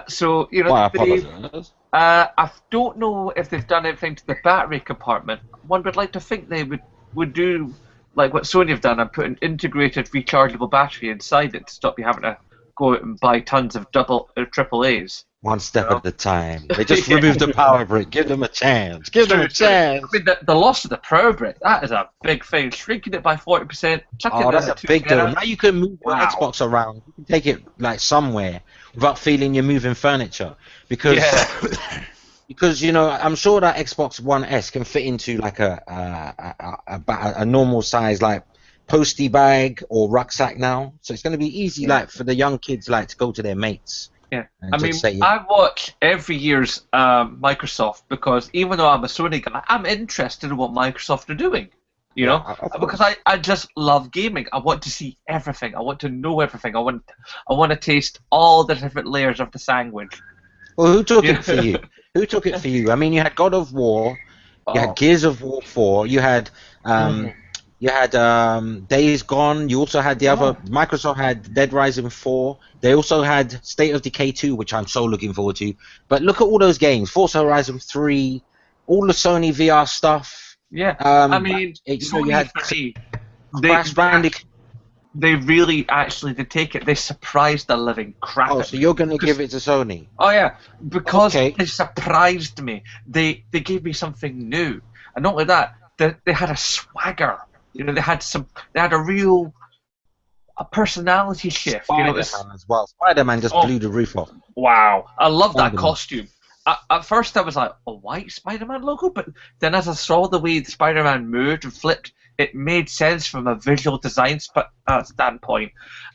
So, you know, Well, I apologize. I don't know if they've done anything to the battery compartment. One would like to think they would do like what Sony have done and put an integrated rechargeable battery inside it to stop you having to go out and buy tons of triple A's. One step at a time. They just removed the power brick. Give them a chance. Give them a chance. I mean, the loss of the power brick, that is a big thing. Shrinking it by 40%. Oh, that's a big deal. Now you can move your Xbox around. You can take it like somewhere without feeling you're moving furniture. Because, you know, I'm sure that Xbox One S can fit into like a normal size like postie bag or rucksack now. So it's going to be easy like for the young kids like to go to their mates. Yeah, I mean, I watch every year's Microsoft because even though I'm a Sony guy, I'm interested in what Microsoft are doing. You know, because I just love gaming. I want to see everything. I want to know everything. I want to taste all the different layers of the sandwich. Well, who took it for you? Who took it for you? I mean, you had God of War, you had Gears of War 4, you had Days Gone. You also had the other. Microsoft had Dead Rising 4. They also had State of Decay 2, which I'm so looking forward to. But look at all those games: Forza Horizon 3, all the Sony VR stuff. Yeah, I mean, you had Crash Bandicoot. They really actually did take it. They surprised the living crap out of me. So you're going to give it to Sony? Oh yeah, because they surprised me. They gave me something new, and not only that, they had a swagger. You know, they had a real personality shift. Spider-Man as well. Spider-Man just blew the roof off. Wow, I love that costume. At first I was like, a white Spider-Man logo, but then as I saw the way Spider-Man moved and flipped, it made sense from a visual design standpoint.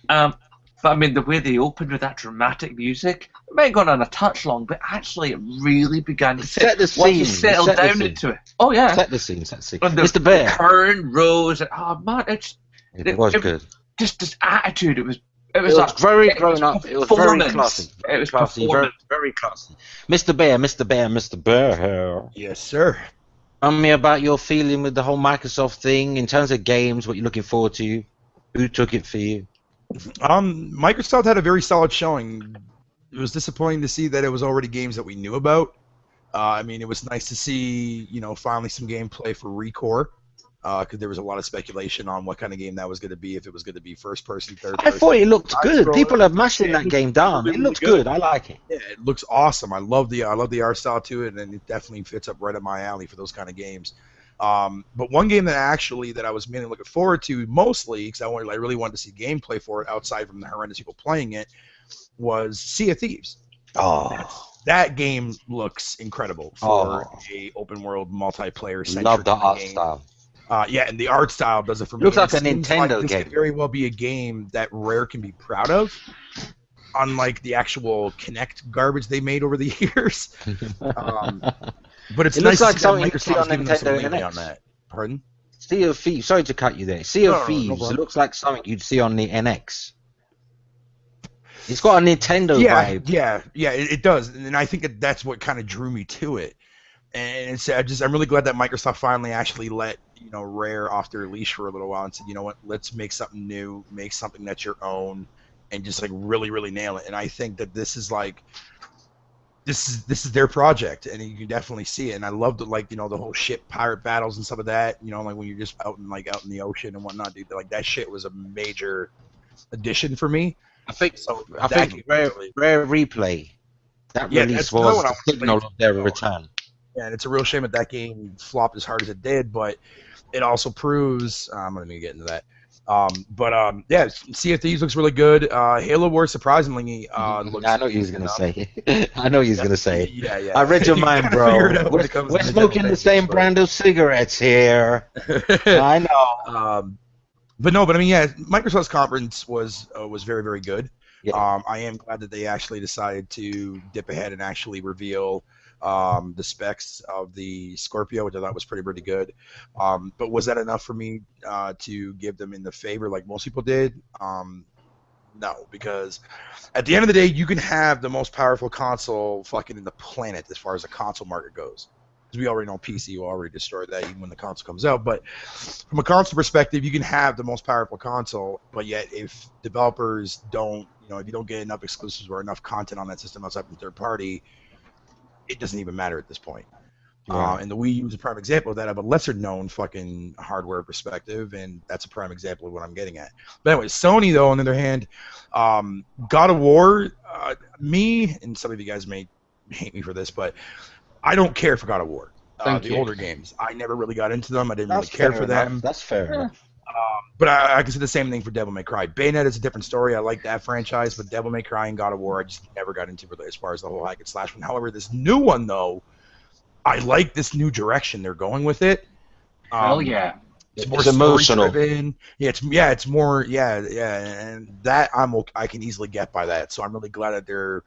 But But I mean, the way they opened with that dramatic music, it might have gone on a touch long, but actually it really began to Set the once you scene, settled set the down scene. into it. Oh yeah. Set the scene, set the scene. And the Mr. Bear. curtain rose. Oh man, It was good. Just this attitude. It was Very grown up. It was very performance. classy. It was Classy, very, performance. very classy. Mr. Bear, Mr. Bear, Mr. Bear. Yes, sir. Tell me about your feeling with the whole Microsoft thing in terms of games. What you're looking forward to? Who took it for you? Microsoft had a very solid showing. It was disappointing to see that it was already games that we knew about. I mean, it was nice to see, finally some gameplay for Recon, because there was a lot of speculation on what kind of game that was going to be, if it was going to be first person, third person. I thought it looked good. scroller. People are mashing that game down. really It looks good. good. I like it. Yeah, it looks awesome. I love the art style to it, and it definitely fits up right up my alley for those kind of games. But one game that I was mainly looking forward to, mostly because I really wanted to see gameplay for it outside from the horrendous people playing it, was Sea of Thieves. Oh, That game looks incredible for a open world multiplayer centric love the art game. style. Yeah, and the art style does it for me. Looks like It a seems Nintendo this game. could very well be a game that Rare can be proud of, unlike the actual Kinect garbage they made over the years. But it's It nice looks like to see that something you'd see Microsoft's on giving us some Nintendo leeway NX. on that. Pardon? Sea of Thieves. Sorry to cut you there. Sea of No Thieves. problem. It looks like something you'd see on the NX. It's got a Nintendo vibe. Yeah, it does, and I think that's what kind of drew me to it. And I'm really glad that Microsoft finally actually let Rare off their leash for a little while and said, you know what, let's make something new, make something that's your own, and just like really, really nail it. And I think that this is their project, and you can definitely see it. And I love the the whole ship pirate battles and stuff of that. Like when you're just out in the ocean and whatnot, dude. Like that shit was a major addition for me. I think game Rare Replay. That Yeah, release that's another was one I the want to signal play. of their return. Yeah, and it's a real shame that game flopped as hard as it did, but it also proves I'm not going to get into that. Yeah, Sea of Thieves looks really good. Halo Wars surprisingly looks. I know he was going to say it. I know he was going to say it. Yeah. I read your You mind, gotta figure it bro. out when it comes We're to smoking the Nintendo same games, brand of cigarettes here. I know. But I mean, yeah, Microsoft's conference was very, very good. Yeah. I am glad that they actually decided to dip ahead and actually reveal the specs of the Scorpio, which I thought was pretty good. But was that enough for me to give them in the favor like most people did? No, because at the end of the day, you can have the most powerful console fucking in the planet as far as the console market goes. Because we already know PC will already destroy that even when the console comes out. But from a console perspective, you can have the most powerful console, but yet if developers don't, if you don't get enough exclusives or enough content on that system outside from third party, it doesn't even matter at this point. Right. And the Wii U is a prime example of that, of a lesser known fucking hardware perspective, and that's a prime example of what I'm getting at. But anyway, Sony though, on the other hand, God of War, me and some of you guys may hate me for this, but I don't care for God of War. The older games, I never really got into them. I didn't really care for them. That's fair enough. But I can say the same thing for Devil May Cry. Bayonetta is a different story. I like that franchise, but Devil May Cry and God of War, I just never got into it as far as the whole hack and slash one. However, this new one, though, I like this new direction they're going with it. Hell yeah. It's more emotional. story-driven. It's more, and that I can easily get by that. So I'm really glad that they're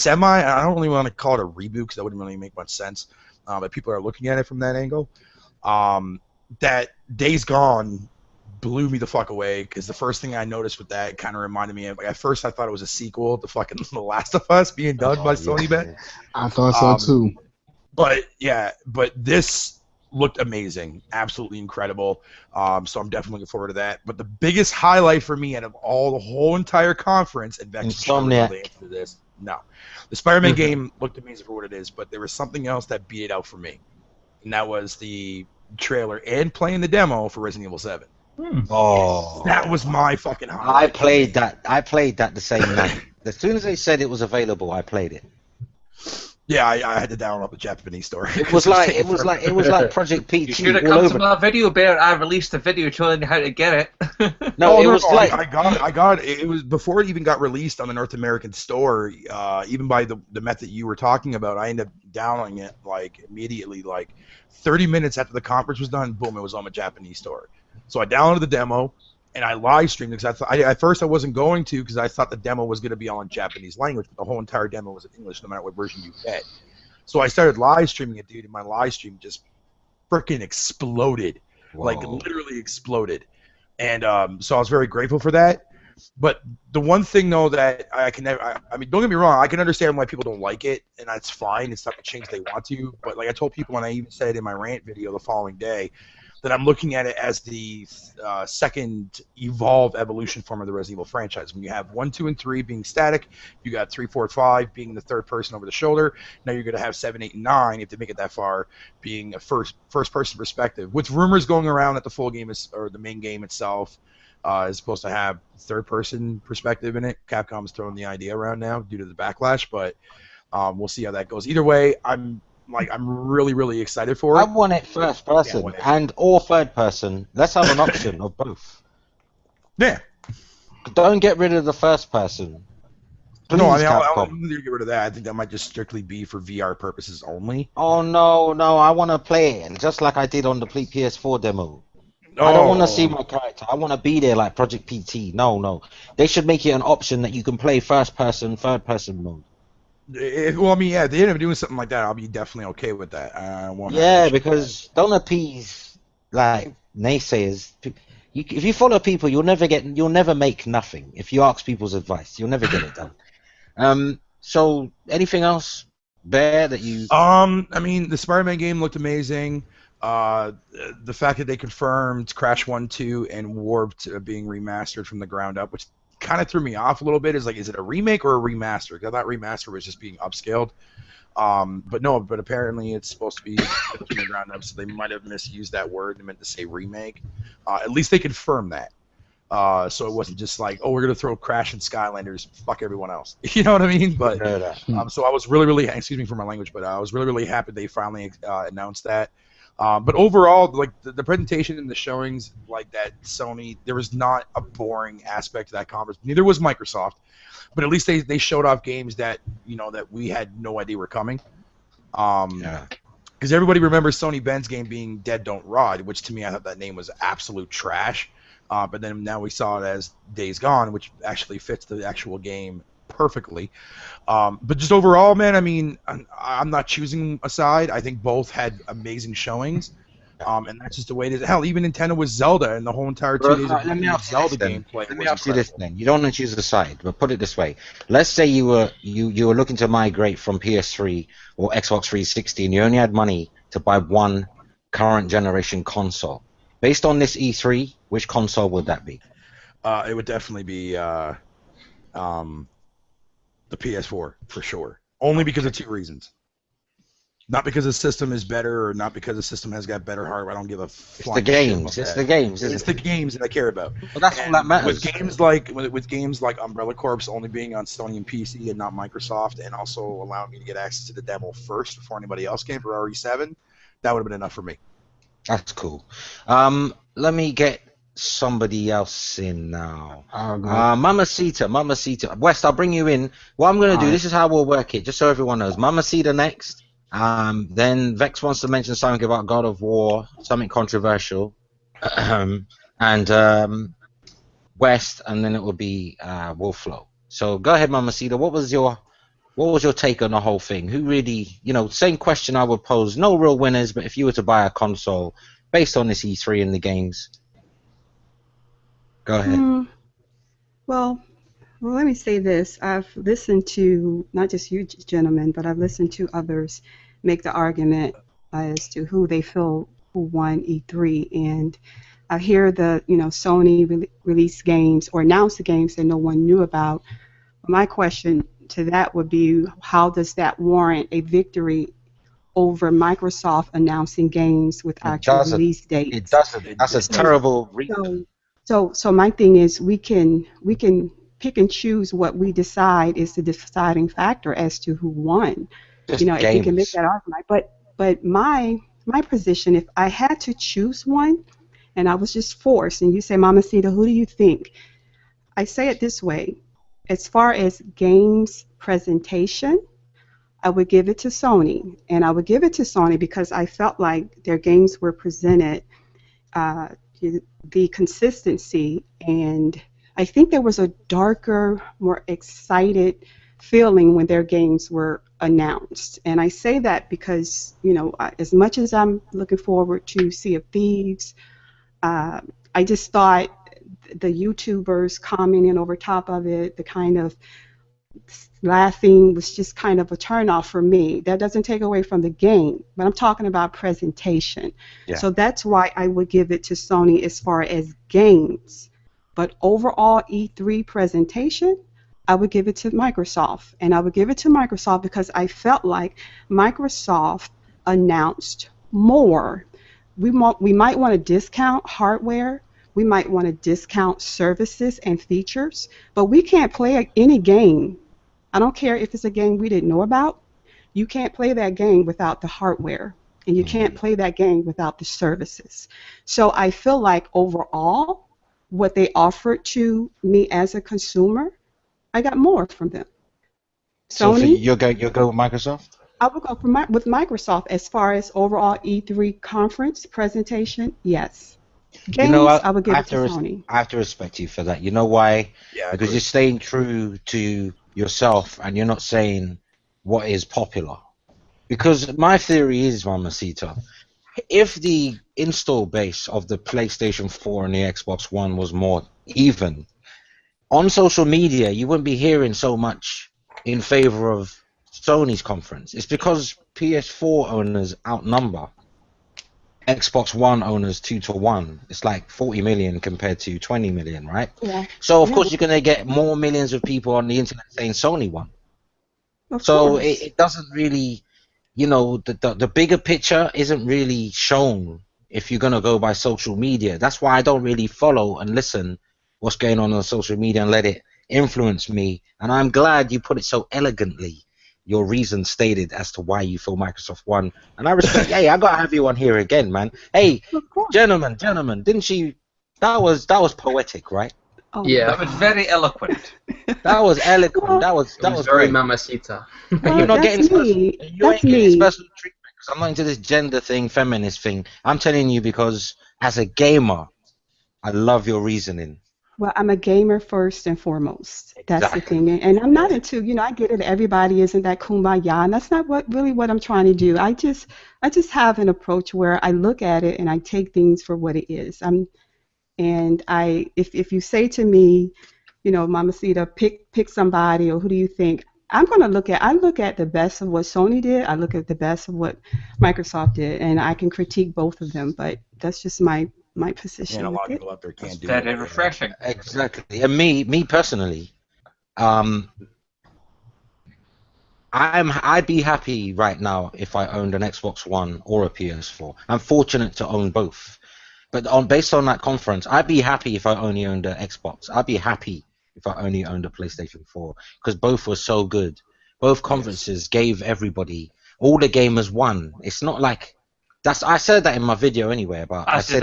I don't really want to call it a reboot because that wouldn't really make much sense. But people are looking at it from that angle. That Days Gone blew me the fuck away because the first thing I noticed with that kind of reminded me of, at first I thought it was a sequel to fucking The Last of Us being done by Sony back. I thought so too. But this looked amazing, absolutely incredible. So I'm definitely looking forward to that. But the biggest highlight for me out of the whole entire conference, and Vex Insomniac. really answer this. No, the Spider-Man game looked amazing for what it is, but there was something else that beat it out for me, and that was the trailer and playing the demo for Resident Evil 7. Oh, That was my fucking highlight. I played that the same night. As soon as they said it was available, I played it. Yeah, I had to download the Japanese store. It was like Project PT. You should have all come over. to my video, Bear. I released a video showing you how to get it. No, it was like I got it. It was before it even got released on the North American store. Even by the method you were talking about, I ended up downloading it like immediately, like 30 minutes after the conference was done. Boom, it was on my Japanese store. So I downloaded the demo, and I live streamed it because at first I wasn't going to because I thought the demo was going to be all in Japanese language, but the whole entire demo was in English, no matter what version you get. So I started live streaming it, dude, and my live stream just freaking exploded, like literally exploded, and so I was very grateful for that. But the one thing though that I can never, I mean, don't get me wrong, I can understand why people don't like it, and that's fine. It's not the change they want to. But like I told people, and I even said it in my rant video the following day, that I'm looking at it as the second evolved evolution form of the Resident Evil franchise. When you have 1, 2, and 3 being static, you got 3, 4, 5 being the third person over the shoulder. Now you're going to have 7, 8, and 9, if they make it that far, being a first person perspective. With rumors going around that the full game is, or the main game itself, is supposed to have third person perspective in it. Capcom's throwing the idea around now due to the backlash, but we'll see how that goes. Either way, I'm really, really excited for it. I want it first person or third person. Let's have an option of both. Yeah. Don't get rid of the first person. Please, no, I mean, Capcom. I'll get rid of that. I think that might just strictly be for VR purposes only. Oh, no, I want to play it, just like I did on the PS4 demo. I don't want to see my character. I want to be there like Project PT. No. They should make it an option that you can play first person, third person mode. Well, I mean, yeah, if they end up doing something like that, I'll be definitely okay with that. Yeah, because don't appease like naysayers. If you follow people, you'll never make nothing. If you ask people's advice, you'll never get it done. So anything else, Bear, that you? I mean, the Spider-Man game looked amazing. The fact that they confirmed Crash 1, 2, and Warped being remastered from the ground up, which kind of threw me off a little bit, is it a remake or a remaster? Because I thought remaster was just being upscaled. But apparently it's supposed to be from the ground up, so they might have misused that word and meant to say remake. At least they confirmed that. So it wasn't just like, oh, we're going to throw Crash and Skylanders, fuck everyone else. You know what I mean? But so I was really, really, excuse me for my language, but I was really, really happy they finally announced that. But overall, like the presentation and the showings, like that Sony, there was not a boring aspect to that conference. Neither was Microsoft, but at least they showed off games that that we had no idea were coming. Because everybody remembers Sony Ben's game being Dead Don't Rot, which to me I thought that name was absolute trash. But then now we saw it as Days Gone, which actually fits the actual game perfectly. But just overall, man, I mean, I'm not choosing a side. I think both had amazing showings, and that's just the way it is. Hell, even Nintendo with Zelda and the whole entire 2 days of Zelda gameplay. Let me ask you this then. You don't want to choose a side, but put it this way. Let's say you were looking to migrate from PS3 or Xbox 360, and you only had money to buy one current generation console. Based on this E3, which console would that be? It would definitely be the PS4 for sure. Only because of 2 reasons. Not because the system is better, or not because the system has got better hardware. I don't give a flying It's the games. It's the games. It's the games that I care about. Well, that's all that matters. With games like Umbrella Corps only being on Sony and PC and not Microsoft, and also allowing me to get access to the demo first before anybody else can for RE7, that would have been enough for me. That's cool. Let me get somebody else in now. MamaCita. West, I'll bring you in. What I'm going to do, this is how we'll work it, just so everyone knows. MamaCita next. Then Vex wants to mention something about God of War, something controversial. And West, and then it will be Wolflow. So go ahead, MamaCita. What was your take on the whole thing? Who really, same question I would pose. No real winners, but if you were to buy a console based on this E3 and the games, go ahead. Well, let me say this. I've listened to, not just you gentlemen, but I've listened to others make the argument as to who they feel who won E3. And I hear the, Sony release games or announce the games that no one knew about. My question to that would be, how does that warrant a victory over Microsoft announcing games with actual release dates? It doesn't. That's a terrible reason. So my thing is, we can pick and choose what we decide is the deciding factor as to who won. Just if we can make that argument. But my position, if I had to choose one, and I was just forced, and you say, MamaCita, who do you think? I say it this way: as far as games presentation, I would give it to Sony, and I would give it to Sony because I felt like their games were presented the consistency, and I think there was a darker, more excited feeling when their games were announced. And I say that because, as much as I'm looking forward to Sea of Thieves, I just thought the YouTubers commenting over top of it, the kind of laughing was just kind of a turnoff for me. That doesn't take away from the game, but I'm talking about presentation. Yeah. So that's why I would give it to Sony as far as games. But overall E3 presentation, I would give it to Microsoft. And I would give it to Microsoft because I felt like Microsoft announced more. We might want to discount hardware. We might want to discount services and features, but we can't play any game. I don't care if it's a game we didn't know about. You can't play that game without the hardware, and you can't play that game without the services. So I feel like overall, what they offered to me as a consumer, I got more from them. So Sony, you'll go with Microsoft? I would go with Microsoft as far as overall E3 conference presentation, yes. Games, I would give it to Sony. I have to respect you for that. You know why? Yeah, Because you're staying true to yourself and you're not saying what is popular. Because my theory is, MamaCita, if the install base of the PlayStation 4 and the Xbox One was more even, on social media you wouldn't be hearing so much in favor of Sony's conference. It's because PS4 owners outnumber Xbox One owners 2-1. It's like 40 million compared to 20 million, right? Yeah. So of course you're going to get more millions of people on the internet saying Sony won. So it doesn't really, the bigger picture isn't really shown if you're going to go by social media. That's why I don't really follow and listen what's going on social media and let it influence me. And I'm glad you put it so elegantly, your reason stated as to why you feel Microsoft won. And I respect, hey, I gotta have you on here again, man. Hey, gentlemen, didn't she, that was poetic, right? Oh, Yeah. That was very eloquent. That was eloquent. That was very great. MamaCita. And you're not getting special, you ain't getting me. special treatment because I'm not into this gender thing, feminist thing. I'm telling you because as a gamer, I love your reasoning. Well, I'm a gamer first and foremost. That's the thing. And I'm not into, I get it, everybody isn't that kumbaya, and that's not what I'm trying to do. I just have an approach where I look at it and I take things for what it is. If you say to me, MamaCita, pick somebody, or who do you think? I look at the best of what Sony did. I look at the best of what Microsoft did, and I can critique both of them. But that's just my position. And a lot of with it. people out there can't do Very it. refreshing. Exactly. And me personally, I'd be happy right now if I owned an Xbox One or a PS4. I'm fortunate to own both. But based on that conference, I'd be happy if I only owned an Xbox. I'd be happy if I only owned a PlayStation 4 because both were so good. Both conferences gave everybody, all the gamers won. It's not like I said that in my video anyway. About I said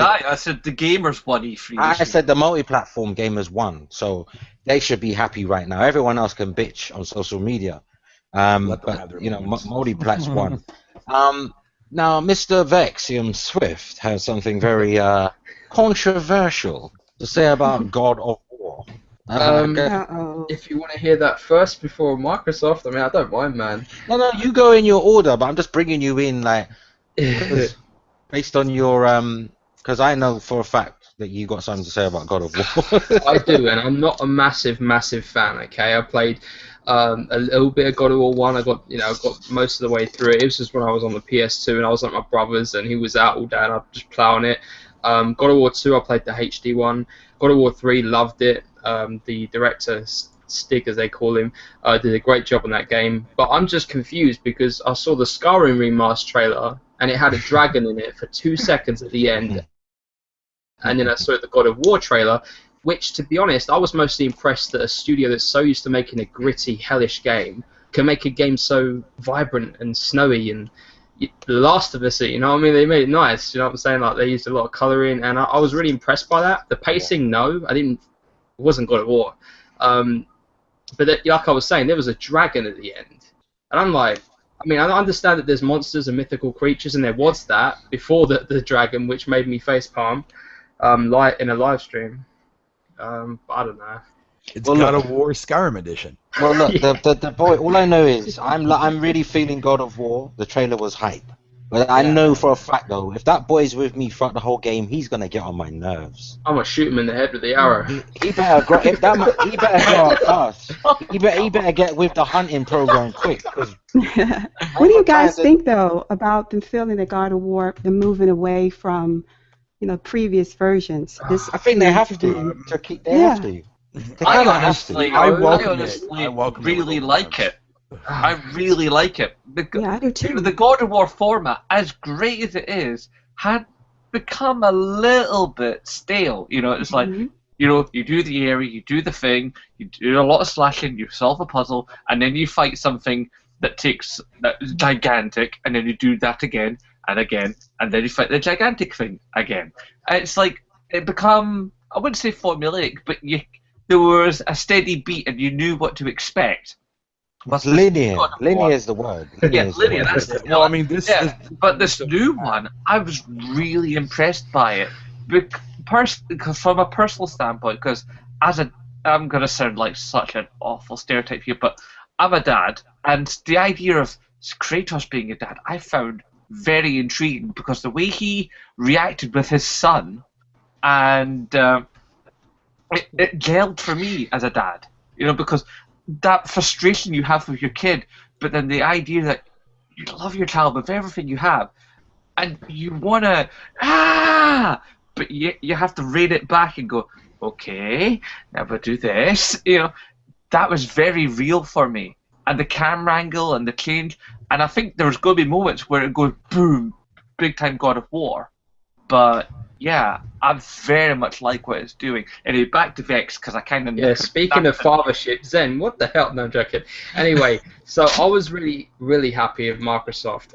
the gamers won E3. I said the multi-platform gamers won, so they should be happy right now. Everyone else can bitch on social media, but multi-plats won. Now, Mr. Vexium Swift has something very controversial to say about God of War. If you want to hear that first before Microsoft, I don't mind, man. No, you go in your order, but I'm just bringing you in, based on your because I know for a fact that you got something to say about God of War. I do, and I'm not a massive fan. Okay, I played a little bit of God of War 1. I got most of the way through it. It was just when I was on the PS2 and I was at my brother's and he was out all day and I was just ploughing it. God of War 2, I played the HD one. God of War 3, loved it. The director, Stig as they call him, did a great job on that game. But I'm just confused because I saw the Skyrim Remaster trailer and it had a dragon in it for 2 seconds at the end. And then I saw the God of War trailer, which, to be honest, I was mostly impressed that a studio that's so used to making a gritty, hellish game can make a game so vibrant and snowy and The Last of Us, they made it nice, what I'm saying? Like, they used a lot of colouring, and I was really impressed by that. The pacing, it wasn't God of War. But like I was saying, there was a dragon at the end. And I'm like, I understand that there's monsters and mythical creatures, and there was that before the dragon, which made me facepalm. in a live stream. But I don't know. It's Well, God look. of War Skyrim edition. Well, look, the boy. All I know is I'm really feeling God of War. The trailer was hype, but I know for a fact though, if that boy's with me throughout the whole game, he's gonna get on my nerves. I'm gonna shoot him in the head with the arrow. He better grow. He better grow up fast. He better get with the hunting program quick. 'Cause What do you guys think though about the feeling that God of War, the moving away from, previous versions? I think they have to keep. They have to. They I kind of have to. honestly, I welcome it. honestly I welcome really it. like it. I really like it. Yeah, I do too. The God of War format, as great as it is, had become a little bit stale. It's like, Mhm. you do the area, you do the thing, you do a lot of slashing, you solve a puzzle, and then you fight something that is gigantic, and then you do that again and again, and then you fight the gigantic thing again. And it's like, it become, I wouldn't say formulaic, but there was a steady beat and you knew what to expect. What's linear? Linear is the word. Linear, that's it. Well, I mean, this is But this new one, I was really impressed by it. Because from a personal standpoint, because I'm going to sound like such an awful stereotype here, but I'm a dad, and the idea of Kratos being a dad, I found very intriguing because the way he reacted with his son, and it gelled for me as a dad, because that frustration you have with your kid, but then the idea that you love your child with everything you have, and you want to, but you have to rein it back and go, okay, now we'll do this. That was very real for me. And the camera angle and the change, and I think there's going to be moments where it goes boom, big time God of War. But yeah, I very much like what it's doing. Anyway, back to Vex, because I kind of... Yeah, speaking of fathership, Zen, what the hell? No, I'm joking. Anyway, so I was really, really happy with Microsoft.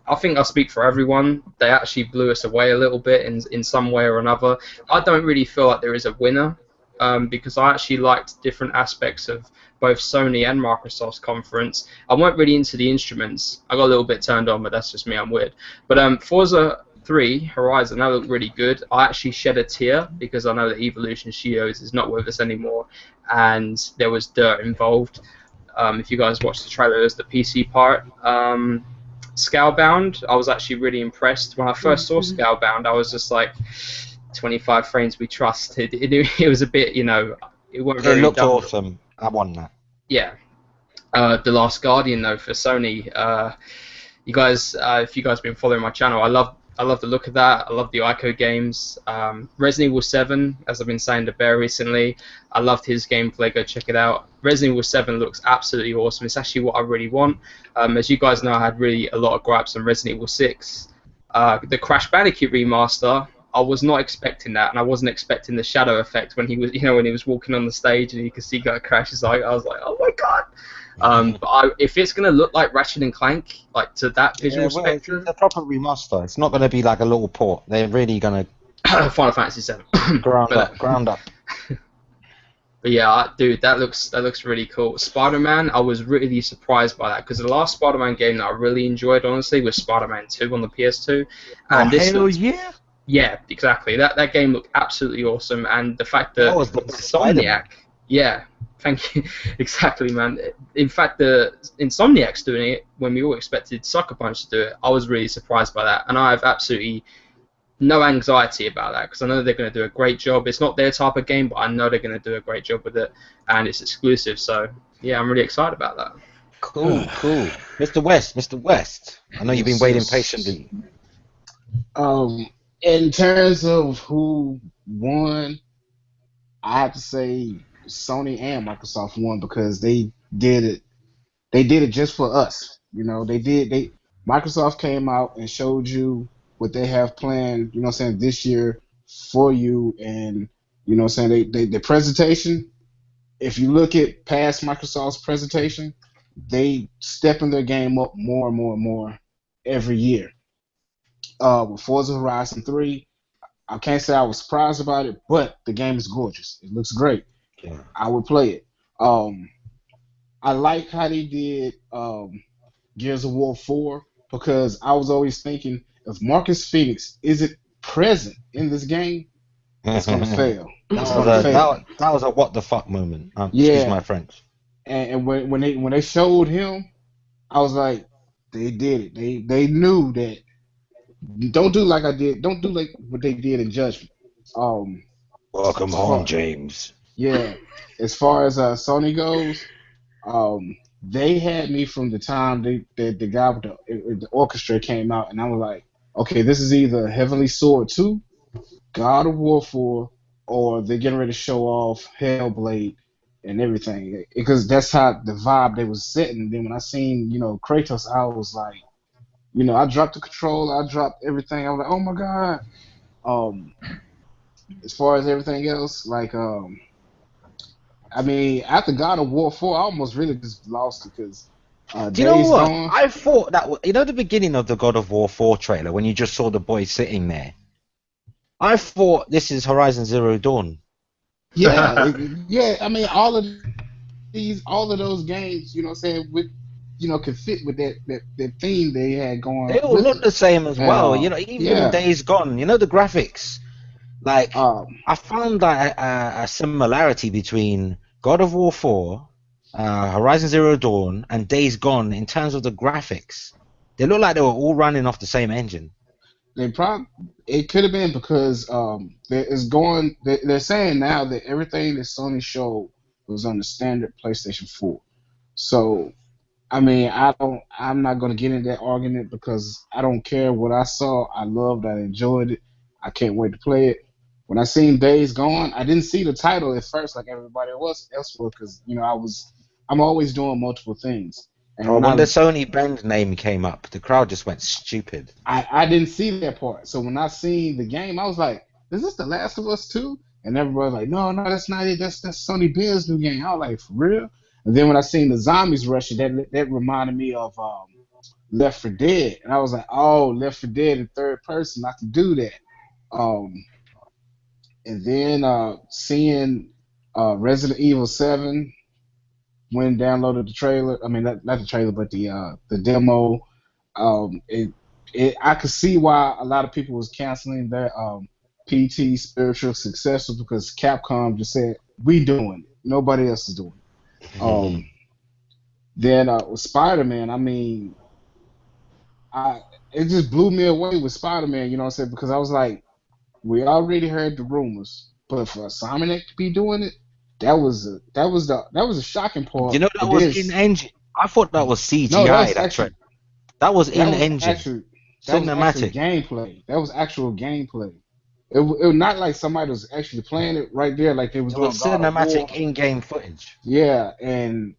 I think I speak for everyone. They actually blew us away a little bit in some way or another. I don't really feel like there is a winner, because I actually liked different aspects of both Sony and Microsoft's conference. I weren't really into the instruments. I got a little bit turned on, but that's just me, I'm weird. But Forza 3 Horizon, that looked really good. I actually shed a tear because I know that Evolution Studios is not with us anymore, and there was dirt involved. If you guys watched the trailer, there's the PC part. Scalebound, I was actually really impressed. When I first saw Scalebound, I was just like, 25 frames we trust. It was a bit, it wasn't very... It looked dumb. awesome. I won that. Yeah. The Last Guardian, though, for Sony. You guys, if you guys have been following my channel, I love the look of that. I love the Ico games. Resident Evil 7, as I've been saying to Bear recently, I loved his gameplay. Go check it out. Resident Evil 7 looks absolutely awesome. It's actually what I really want. As you guys know, I had really a lot of gripes on Resident Evil 6. The Crash Bandicoot remaster, I was not expecting that, and I wasn't expecting the shadow effect when he was, when he was walking on the stage and you could see Crash's eye. I was like, oh my god. But if it's gonna look like Ratchet and Clank, like to that visual spectrum, it's a proper remaster. It's not going to be like a little port. They're really going to Final Fantasy VII. ground up. But yeah, dude, that looks really cool. Spider-Man, I was really surprised by that because the last Spider-Man game that I really enjoyed, honestly, was Spider-Man 2 on the PS2. And yeah. Yeah, exactly. That game looked absolutely awesome, and the fact that was the Insomniac, yeah, thank you, exactly, man. In fact, the Insomniac's doing it when we all expected Sucker Punch to do it. I was really surprised by that, and I have absolutely no anxiety about that because I know they're going to do a great job. It's not their type of game, but I know they're going to do a great job with it, and it's exclusive. So yeah, I'm really excited about that. Cool. Mr. West. I know you've been waiting patiently. In terms of who won, I have to say Sony and Microsoft won because they did it. They did it just for us. Microsoft came out and showed you what they have planned, this year for you, and the presentation. If you look at past Microsoft's presentation, they stepping their game up more and more and more every year. With Forza Horizon 3, I can't say I was surprised about it, but the game is gorgeous. It looks great. Yeah. I would play it. I like how they did Gears of War 4 because I was always thinking if Marcus Phoenix isn't present in this game, it's gonna fail. That It's was gonna a fail. that was a what the fuck moment. Yeah. Excuse my French. And when they showed him, I was like, they did it. They knew that. Don't do like I did. Don't do like what they did in Judgment. Welcome As home, far, James. yeah, as far as Sony goes, they had me from the time the guy with the orchestra came out, and I was like, okay, this is either Heavenly Sword 2, God of War 4, or they're getting ready to show off Hellblade and everything, because that's how the vibe they was setting. Then when I seen Kratos, I was like, I dropped the controller, I dropped everything. I was like, oh my god. As far as everything else, like I mean, after God of War 4, I almost really just lost it because Do you know Days what? Gone. I thought that the beginning of the God of War 4 trailer when you just saw the boy sitting there. I thought this is Horizon Zero Dawn. Yeah, yeah. I mean, all of those games, what I'm saying, with can fit with that theme they had going They all with look it. the same as And, well. Even yeah. Days Gone. The graphics. Like Um, I found that a similarity between God of War 4, Horizon Zero Dawn, and Days Gone in terms of the graphics. They look like they were all running off the same engine. it could have been because they're saying now that everything that Sony showed was on the standard PlayStation 4. So I mean, I'm not gonna get into that argument because I don't care what I saw. I loved, I enjoyed it. I can't wait to play it. When I seen Days Gone, I didn't see the title at first like everybody else was because I'm always doing multiple things. And Oh, when the Sony brand name came up, the crowd just went stupid. I didn't see that part. So when I seen the game, I was like, "Is this The Last of Us 2?" And everybody was like, "No, that's not it. That's Sony Ben's new game." I was like, "For real?" And then when I seen the zombies rushing, that reminded me of Left 4 Dead, and I was like, "Oh, Left 4 Dead in third person, I can do that." And then seeing Resident Evil 7 when downloaded the trailer. I mean, not the trailer, but the demo. I could see why a lot of people was canceling their PT spiritual successor because Capcom just said we doing it, nobody else is doing it. Then with Spider-Man, I mean, it just blew me away with Spider-Man. You know what I'm saying? Because I was like, we already heard the rumors, but for Simon to be doing it, that was a shocking part. That was in engine. I thought that was CGI. No, that was in engine. That was Cinematic gameplay. That was actual gameplay. It was not like somebody was actually playing it right there, like they was doing cinematic in-game footage. Yeah, and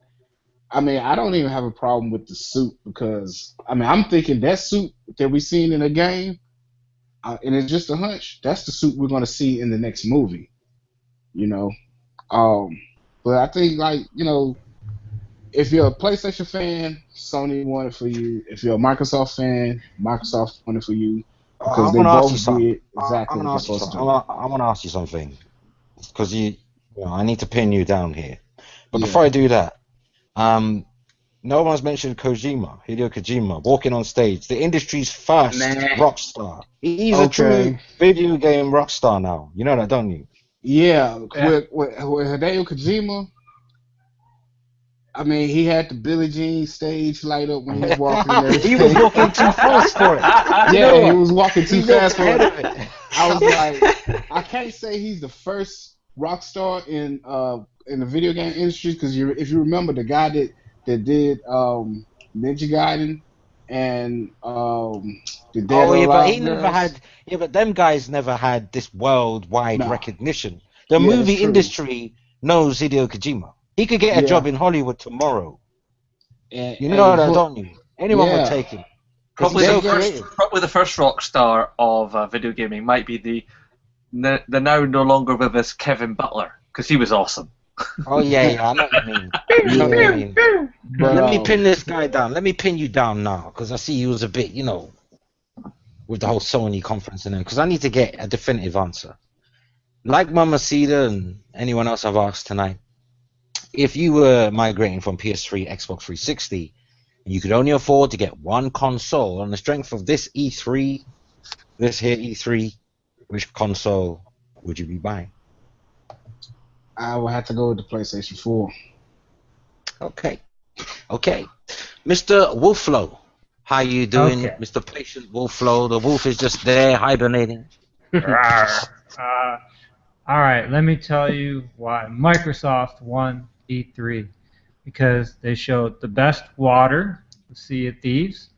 I mean, I don't even have a problem with the suit because I mean, I'm thinking that suit that we seen in the game, and it's just a hunch. That's the suit we're gonna see in the next movie. But I think if you're a PlayStation fan, Sony won it for you. If you're a Microsoft fan, Microsoft won it for you because they both did exactly what they're supposed to do. I want to ask you something because I need to pin you down here. But before I do that, no one's mentioned Hideo Kojima, walking on stage, the industry's first rock star. He's a true video game rock star now. You know that, don't you? Yeah, with Hideo Kojima, I mean, he had the Billie Jean stage light up when he was walking and everything. He was walking too fast for it. Yeah, he was walking too fast for it. I was like, I can't say he's the first rock star in the video game industry because if you remember the guy that did Ninja Gaiden and the Dead or Alive but them guys never had this worldwide recognition. The movie industry knows Hideo Kojima. He could get a job in Hollywood tomorrow. You know that, don't you? Anyone would take him. Probably the first rock star of video gaming might be the now no longer with us Kevin Butler because he was awesome. Oh yeah, I know what you mean. But, let me pin this guy down. Let me pin you down now because I see you was a bit, with the whole Sony conference and then because I need to get a definitive answer. Like MamaCita and anyone else I've asked tonight, if you were migrating from PS3, Xbox 360, and you could only afford to get one console on the strength of this E3, which console would you be buying? I will have to go with the PlayStation 4. Okay. Mr. Wolflow, how you doing, Okay. Mr. Patient Wolflow? The wolf is just there hibernating. Rawr. All right, let me tell you why Microsoft won E3. Because they showed the best water, the Sea of Thieves.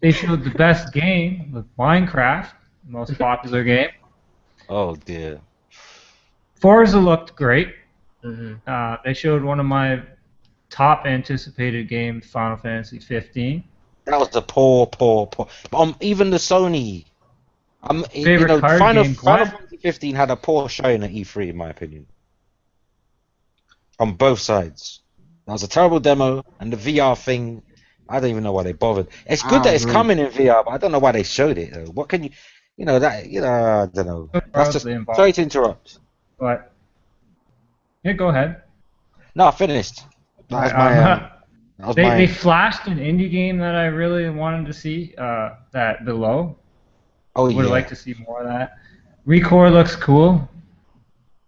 They showed the best game with Minecraft, the most popular game. Oh dear. Forza looked great. Mm-hmm. They showed one of my top anticipated games, Final Fantasy 15. That was a poor. Even the Sony. Favorite card Final game, what? Fantasy 15 had a poor showing at E3, in my opinion. On both sides. That was a terrible demo, and the VR thing, I don't even know why they bothered. It's good that it's coming in VR, but I don't know why they showed it, though. What can you, I don't know. That's just, sorry to interrupt. But, yeah, go ahead. No, I finished. That was my, They flashed an indie game that I really wanted to see, that Below. Oh, Would yeah. like to see more of that. Recon looks cool.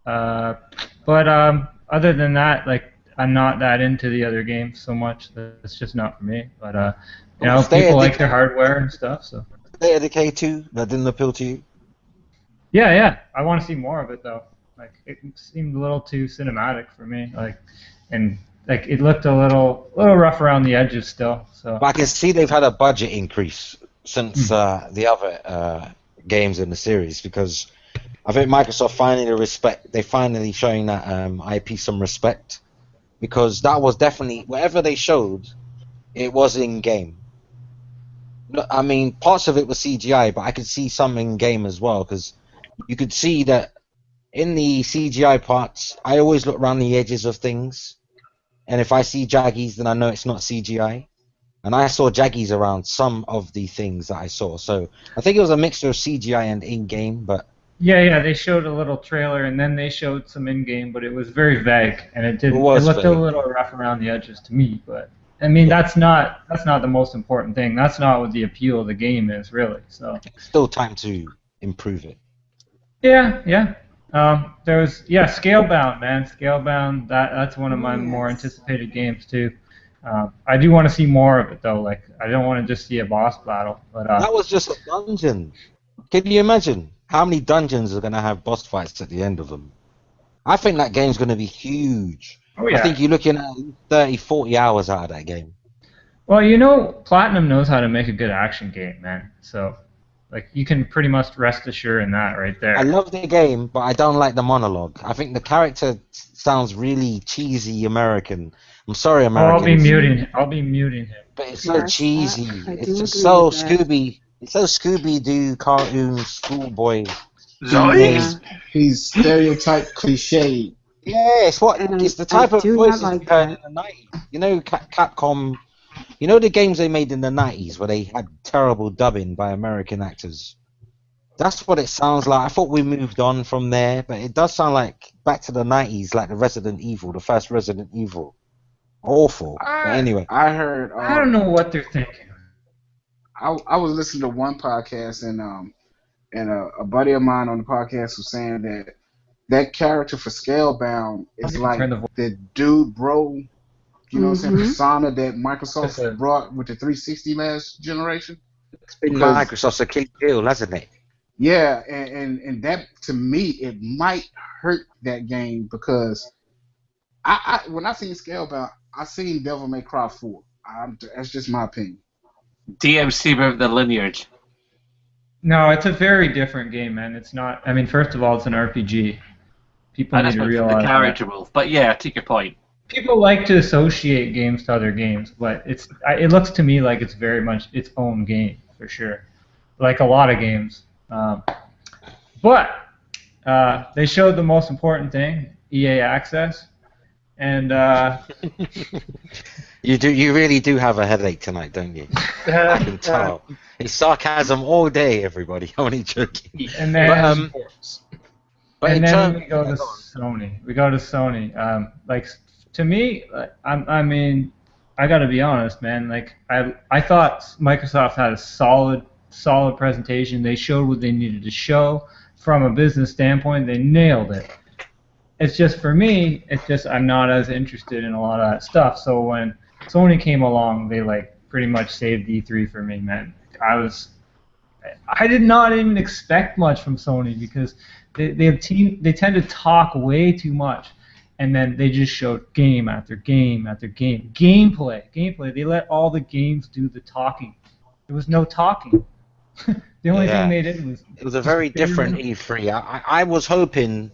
But other than that, like, I'm not that into the other games so much. It's just not for me. But people like their hardware and stuff. So. State of Decay 2, that didn't appeal to you? Yeah. I want to see more of it though. Like, it seemed a little too cinematic for me. It looked a little rough around the edges still. So. But I can see they've had a budget increase since the other games in the series, because I think Microsoft finally showing that IP some respect, because that was definitely, whatever they showed, it was in game. I mean, parts of it was CGI, but I could see some in game as well, because you could see that in the CGI parts, I always look around the edges of things, and if I see jaggies, then I know it's not CGI. And I saw jaggies around some of the things that I saw, so I think it was a mixture of CGI and in-game, but... Yeah, they showed a little trailer, and then they showed some in-game, but it was very vague, and it looked a little rough around the edges to me, but... I mean, that's not the most important thing. That's not what the appeal of the game is, really. So still time to improve it. Yeah. There was Scalebound, man. Scalebound. That's one of my more anticipated games too. I do want to see more of it though. Like, I don't want to just see a boss battle. But that was just a dungeon. Can you imagine how many dungeons are going to have boss fights at the end of them? I think that game's going to be huge. Oh, yeah. I think you're looking at 30, 40 hours out of that game. Well, Platinum knows how to make a good action game, man. So, like, you can pretty much rest assured in that right there. I love the game, but I don't like the monologue. I think the character sounds really cheesy American. I'm sorry, Americans. I'll be muting him. But it's so cheesy. It's just so Scooby. It's so Scooby-Doo cartoon schoolboy. He's stereotype cliche. Yeah, it's the type of voices you heard in the 90s. You know, Capcom, you know the games they made in the 90s where they had terrible dubbing by American actors? That's what it sounds like. I thought we moved on from there, but it does sound like back to the 90s, like the first Resident Evil. Awful. But anyway. I heard... I don't know what they're thinking. I was listening to one podcast, and a buddy of mine on the podcast was saying that character for Scalebound is like the dude, bro, you know what I'm saying, persona that Microsoft brought with the 360 last generation. It's been Microsoft's Achilles heel, hasn't it? Yeah, and that, to me, it might hurt that game, because when I seen Scalebound, I seen Devil May Cry 4. That's just my opinion. DMC with the lineage. No, it's a very different game, man. It's not. I mean, first of all, it's an RPG. People need to realize the character move. But yeah, take your point. People like to associate games to other games, but it looks to me like it's very much its own game for sure, like a lot of games. But they showed the most important thing, EA Access, and You really do have a headache tonight, don't you? I can tell. It's sarcasm all day, everybody. I'm only joking. And then, we go to Sony. Like, to me, I mean, I got to be honest, man. Like, I thought Microsoft had a solid solid presentation. They showed what they needed to show. From a business standpoint, they nailed it. It's just, for me, it's just I'm not as interested in a lot of that stuff. So when Sony came along, they like pretty much saved E3 for me, man. I did not even expect much from Sony because they tend to talk way too much, and then they just showed game after game after game. Gameplay. They let all the games do the talking. There was no talking. The only thing they did was... It was a very different E3. I was hoping...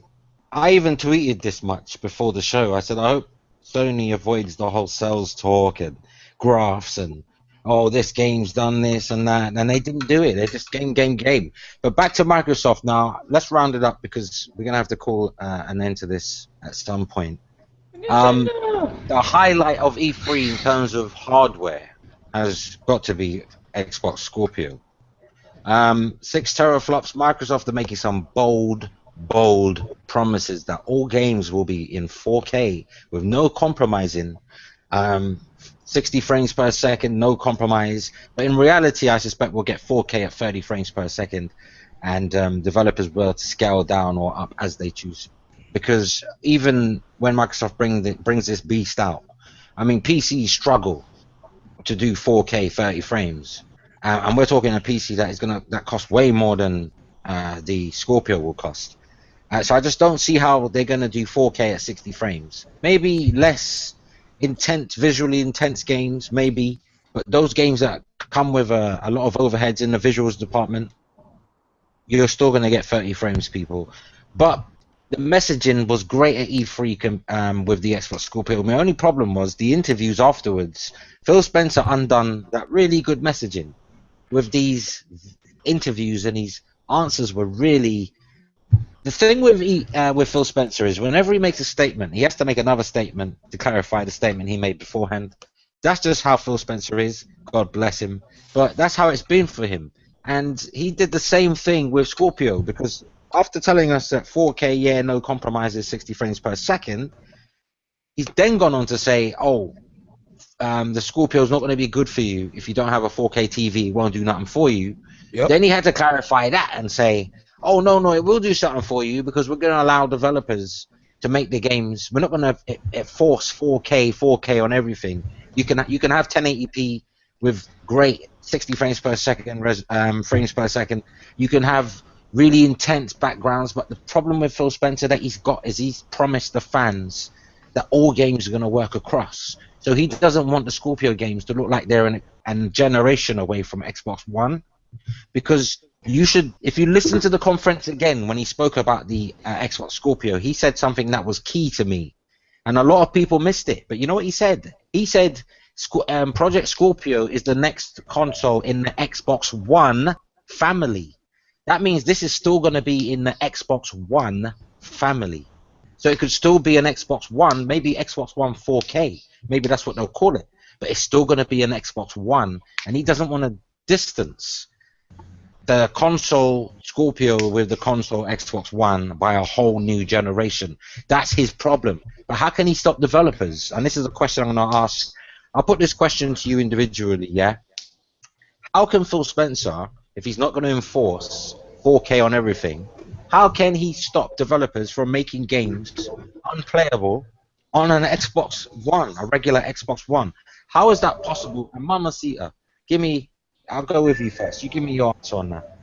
I even tweeted this much before the show. I said, I hope Sony avoids the whole sales talk and graphs and, oh, this game's done this and that. And they didn't do it. They just game. But back to Microsoft now. Let's round it up because we're going to have to call an end to this at some point. The highlight of E3 in terms of hardware has got to be Xbox Scorpio. 6 teraflops. Microsoft are making some bold promises that all games will be in 4K with no compromising. 60 frames per second, no compromise. But in reality, I suspect we'll get 4K at 30 frames per second, and developers will be able to scale down or up as they choose. Because even when Microsoft brings this beast out, I mean, PCs struggle to do 4K 30 frames. And we're talking a PC that costs way more than the Scorpio will cost. So I just don't see how they're going to do 4K at 60 frames. Maybe less visually intense games, maybe. But those games that come with a lot of overheads in the visuals department, you're still going to get 30 frames, people. But the messaging was great at E3 with the Xbox Scorpio. My only problem was the interviews afterwards. Phil Spencer undone that really good messaging with these interviews, and his answers were really... The thing with Phil Spencer is whenever he makes a statement, he has to make another statement to clarify the statement he made beforehand. That's just how Phil Spencer is. God bless him. But that's how it's been for him. And he did the same thing with Scorpio, because after telling us that 4K, yeah, no compromises, 60 frames per second, he's then gone on to say, the Scorpio is not going to be good for you if you don't have a 4K TV. It won't do nothing for you. Yep. Then he had to clarify that and say, oh, no, it will do something for you because we're going to allow developers to make the games. We're not going to force 4K on everything. You can have 1080p with great 60 frames per second frames per second. You can have really intense backgrounds, but the problem with Phil Spencer that he's got is he's promised the fans that all games are going to work across. So he doesn't want the Scorpio games to look like they're a generation away from Xbox One, because if you listen to the conference again when he spoke about the Xbox Scorpio, he said something that was key to me, and a lot of people missed it. But you know what he said? He said Project Scorpio is the next console in the Xbox One family. That means this is still going to be in the Xbox One family. So it could still be an Xbox One, maybe Xbox One 4K. Maybe that's what they'll call it. But it's still going to be an Xbox One. And he doesn't want to distance the console Scorpio with the console Xbox One by a whole new generation. That's his problem. But how can he stop developers? And this is a question I'm going to ask. I'll put this question to you individually, yeah? How can Phil Spencer, if he's not going to enforce 4K on everything, how can he stop developers from making games unplayable on an Xbox One, a regular Xbox One? How is that possible? And MamaCita, I'll go with you first. You give me your answer on that.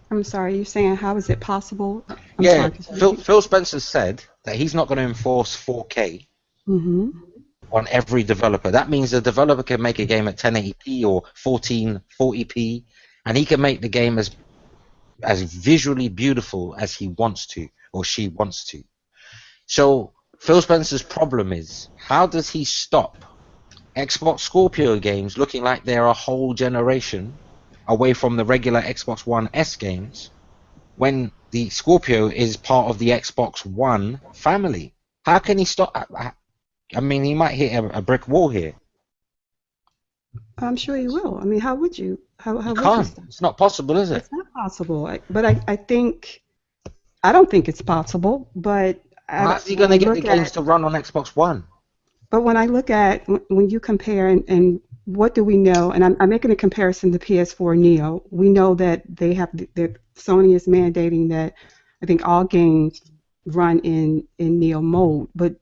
I'm sorry, you're saying how is it possible? Phil Spencer said that he's not going to enforce 4K on every developer. That means the developer can make a game at 1080p or 1440p, and he can make the game as visually beautiful as he wants to or she wants to. So Phil Spencer's problem is, how does he stop Xbox Scorpio games looking like they're a whole generation away from the regular Xbox One S games when the Scorpio is part of the Xbox One family? How can he stop? I mean, he might hit a brick wall here. I'm sure he will. I mean, how would you? How you would can't. you stop? It's not possible, is it? It's not possible. But I don't think it's possible. But how's he going to get the games to run on Xbox One? But when I look at when you compare and what do we know? And I'm making a comparison to PS4 Neo. We know that that Sony is mandating that I think all games run in Neo mode. But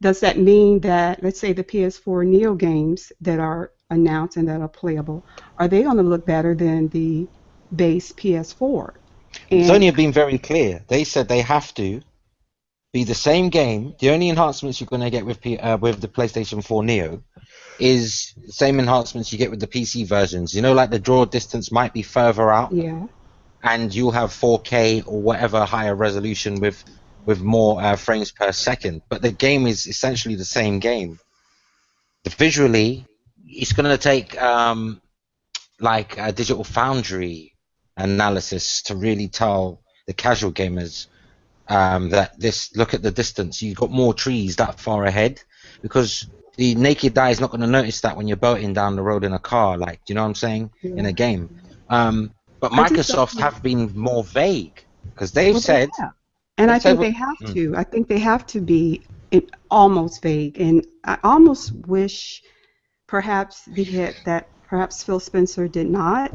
does that mean that, let's say, the PS4 Neo games that are announced and that are playable, are they going to look better than the base PS4? Sony have been very clear. They said they have to be the same game. The only enhancements you're going to get with the PlayStation 4 Neo is the same enhancements you get with the PC versions. You know, like the draw distance might be further out, Yeah. and you'll have 4K or whatever higher resolution with more frames per second. But the game is essentially the same game. Visually, it's going to take like a Digital Foundry analysis to really tell the casual gamers that look at the distance. You've got more trees that far ahead, because the naked eye is not going to notice that when you're boating down the road in a car, like, do you know what I'm saying, in a game. But Microsoft have been more vague, because they've said... And I think they have to. I think they have to be almost vague. And I almost wish perhaps perhaps Phil Spencer did not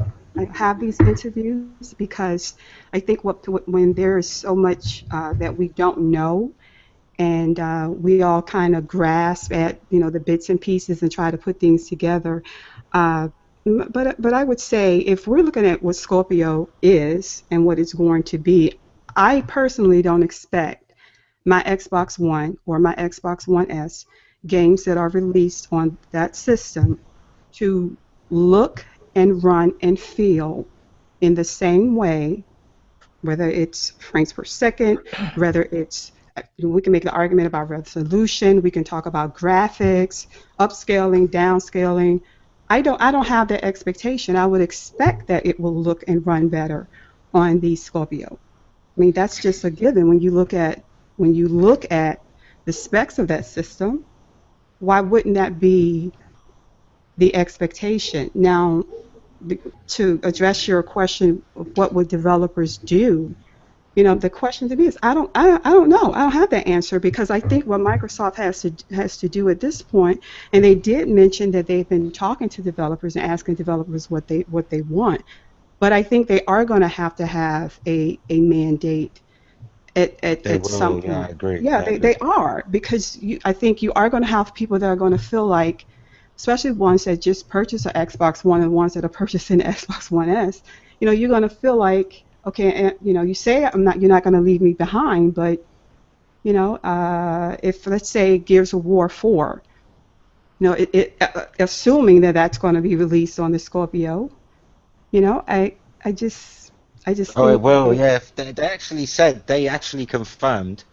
have these interviews, because I think when there is so much that we don't know, and we all kind of grasp at the bits and pieces and try to put things together. But I would say, if we're looking at what Scorpio is and what it's going to be, I personally don't expect my Xbox One or my Xbox One S games that are released on that system to look and run and feel in the same way, whether it's frames per second, whether it's, we can make the argument about resolution, we can talk about graphics, upscaling, downscaling. I don't have that expectation. I would expect that it will look and run better on the Scorpio. I mean, that's just a given. When you look at the specs of that system, why wouldn't that be the expectation? Now, to address your question of what would developers do, the question to me is, I don't know. I don't have that answer, because I think what Microsoft has to do at this point, and they did mention that they've been talking to developers and asking developers what they want. But I think they are going to have a mandate at some point. Yeah, I agree. Yeah, they are, because I think you are going to have people that are going to feel like, especially ones that just purchase an Xbox One and ones that are purchasing the Xbox One S, you're going to feel like, okay, you say you're not going to leave me behind, but if, let's say, Gears of War 4, assuming that that's going to be released on the Scorpio. I just think... Oh, well, yeah, they actually confirmed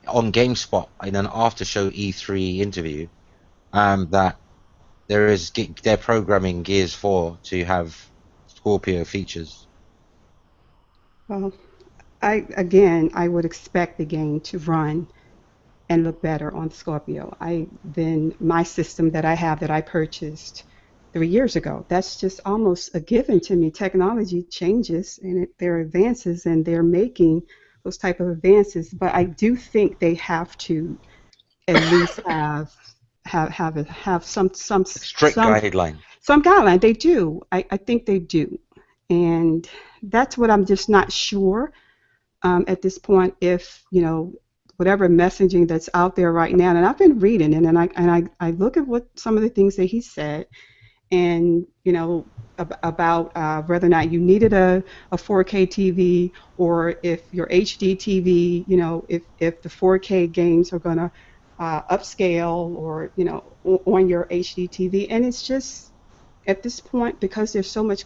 on GameSpot in an after-show E3 interview that they're programming Gears 4 to have Scorpio features. Well, I would expect the game to run and look better on Scorpio than my system that I have that I purchased 3 years ago. That's just almost a given to me. Technology changes, and there are advances, and they're making those type of advances. But I do think they have to at least have some strict guideline. Some guideline. They do. I think they do, and that's what I'm just not sure at this point. If whatever messaging that's out there right now, and I've been reading it, and I look at what some of the things that he said. And about whether or not you needed a 4K TV, or if your HD TV, if the 4K games are going to upscale, or on your HD TV. And it's just, at this point, because there's so much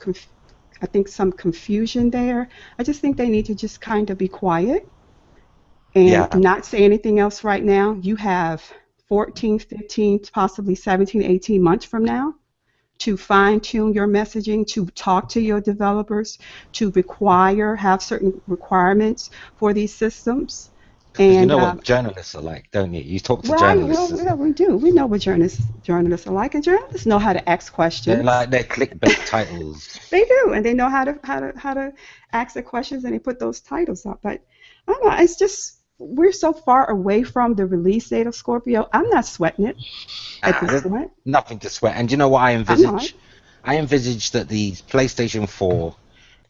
I think some confusion there, I just think they need to just kind of be quiet and not say anything else right now. You have 14, 15, possibly 17, 18 months from now to fine-tune your messaging, to talk to your developers, to have certain requirements for these systems. And you know what journalists are like, don't you? You talk to journalists. Well, we do. We know what journalists are like, and journalists know how to ask questions. They're like their clickbait titles. They do, and they know how to ask the questions, and they put those titles up. But I don't know. It's just, we're so far away from the release date of Scorpio. I'm not sweating it at this There's point. nothing to sweat. And do you know what I I'm not. envisage? I envisage that the PlayStation 4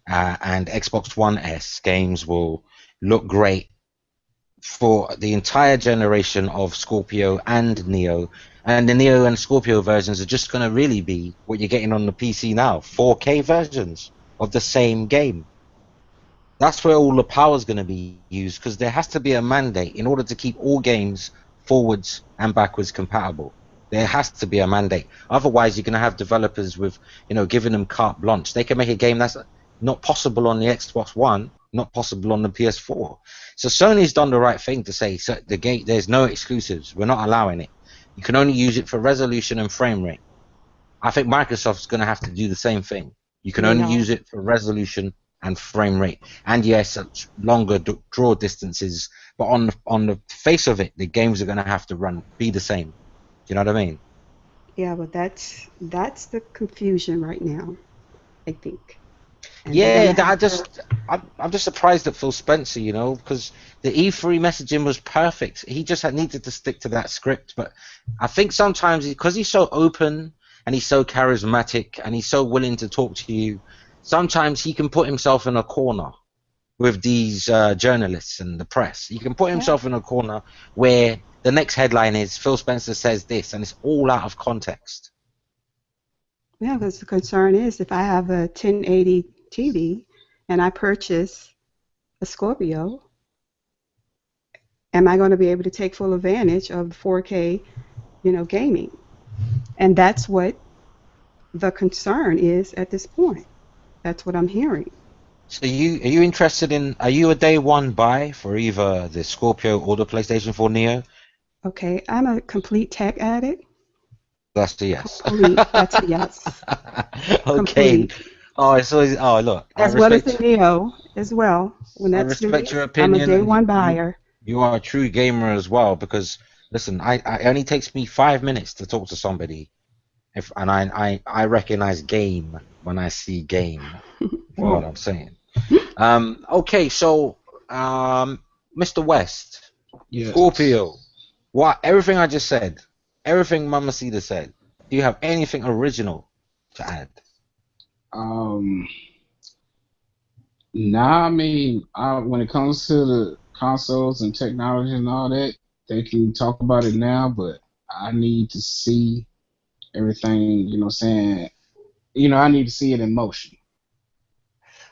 and Xbox One S games will look great for the entire generation of Scorpio and Neo. And the Neo and Scorpio versions are just going to really be what you're getting on the PC now, 4K versions of the same game. That's where all the power is going to be used, because there has to be a mandate in order to keep all games forwards and backwards compatible. There has to be a mandate. Otherwise, you're going to have developers with, giving them carte blanche. They can make a game that's not possible on the Xbox One, not possible on the PS4. So Sony's done the right thing to say, so the game, there's no exclusives. We're not allowing it. You can only use it for resolution and frame rate. I think Microsoft's going to have to do the same thing. You can only use it for resolution and frame rate, and yes, longer draw distances, but on the face of it, the games are going to have to be the same. Do you know what I mean? Yeah, but that's the confusion right now, I think. And Yeah, I'm just surprised at Phil Spencer, because the E3 messaging was perfect. He just needed to stick to that script. But I think sometimes, because he's so open and he's so charismatic and he's so willing to talk to you, sometimes he can put himself in a corner with these journalists and the press. He can put himself in a corner where the next headline is Phil Spencer says this, and it's all out of context. Yeah, because the concern is if I have a 1080 TV and I purchase a Scorpio, am I going to be able to take full advantage of 4K, gaming? And that's what the concern is at this point. That's what I'm hearing. So are you interested in? Are you a day one buy for either the Scorpio or the PlayStation 4 Neo? Okay, I'm a complete tech addict. That's a yes. Complete. That's a yes. Okay. Complete. Look. As well as the Neo as well. When that's respect released, your opinion. I'm a day one buyer. You are a true gamer as well, because listen, it only takes me 5 minutes to talk to somebody, and I recognize game when I see game. What I'm saying. Okay, so Mr. West, Yes. Scorpio, everything I just said, everything MamaCita said. Do you have anything original to add? Nah, I mean, when it comes to the consoles and technology and all that, they can talk about it now, but I need to see everything, I need to see it in motion.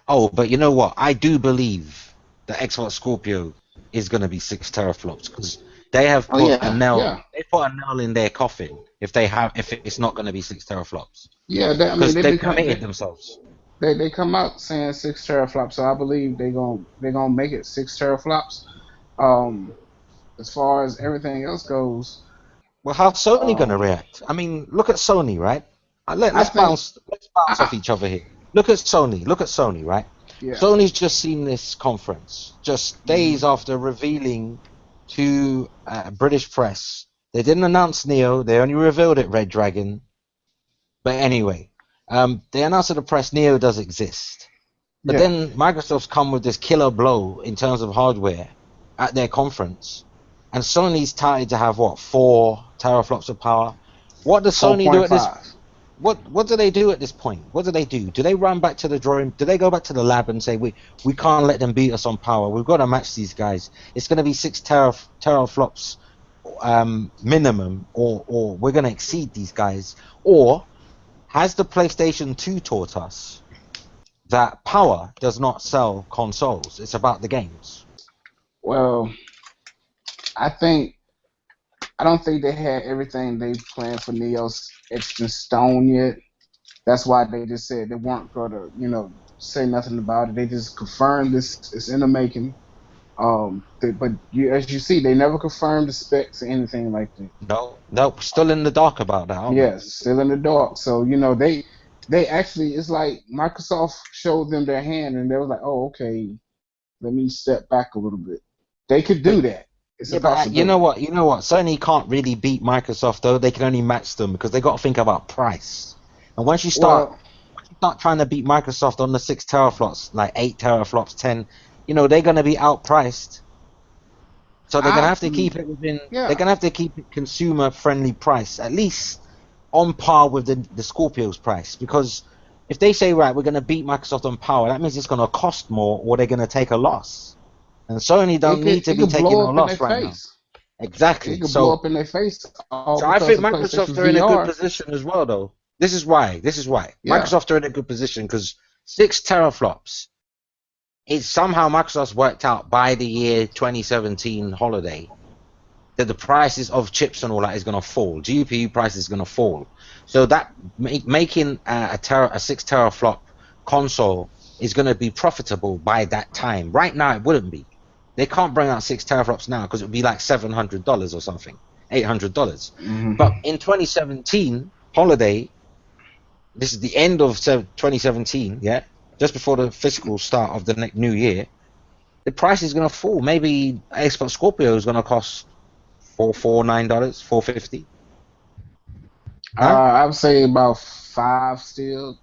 Oh, but you know what? I do believe the Xbox Scorpio is going to be 6 teraflops, because they have put a nail. Yeah. They put a nail in their coffin if it's not going to be 6 teraflops. Yeah, because they've committed themselves. They come out saying 6 teraflops, so I believe they're gonna make it 6 teraflops. As far as everything else goes, well, how's Sony gonna react? I mean, look at Sony, right? Let's bounce off each other here. Look at Sony, right? Yeah. Sony's just seen this conference just days after revealing to British press. They didn't announce Neo. They only revealed it, Red Dragon. But anyway, they announced to the press Neo does exist. But then Microsoft's come with this killer blow in terms of hardware at their conference. And Sony's touted to have, 4 teraflops of power. What does Sony do at this? What do they do at this point? What do they do? Do they run back to the drawing? Do they go back to the lab and say we can't let them beat us on power? We've got to match these guys. It's going to be 6 teraflops minimum, or we're going to exceed these guys. Or has the PlayStation 2 taught us that power does not sell consoles? It's about the games. Well, I don't think they had everything they planned for Neo's etched in stone yet. That's why they just said they weren't going to, say nothing about it. They just confirmed this is in the making. But as you see, they never confirmed the specs or anything like that. No, still in the dark about that. Yes, still in the dark. So they actually, it's like Microsoft showed them their hand, and they were like, oh, okay, let me step back a little bit. They could do that. It's a possibility. You know what? Sony can't really beat Microsoft, though. They can only match them because they got to think about price. And once you start trying to beat Microsoft on the 6 teraflops, like 8 teraflops, 10, they're going to be outpriced. So they're gonna have to keep it within. Yeah. They're gonna have to keep it consumer-friendly price, at least on par with the Scorpio's price. Because if they say, right, we're gonna beat Microsoft on power, that means it's gonna cost more, or they're gonna take a loss. And Sony don't need to be taking a loss right now. Exactly. It could blow up in their face. So I think Microsoft are in a good position as well, though. This is why. Yeah. Microsoft are in a good position because 6 teraflops. It's somehow Microsoft's worked out by the year 2017 holiday that the prices of chips and all that is going to fall. GPU price is going to fall. So that making a 6 teraflop console is going to be profitable by that time. Right now, it wouldn't be. They can't bring out 6 teraflops now because it would be like $700 or something, $800. Mm-hmm. But in 2017 holiday, this is the end of 2017, yeah, just before the fiscal start of the new year, the price is going to fall. Maybe Xbox Scorpio is going to cost $449, $450. I would say about 5 still.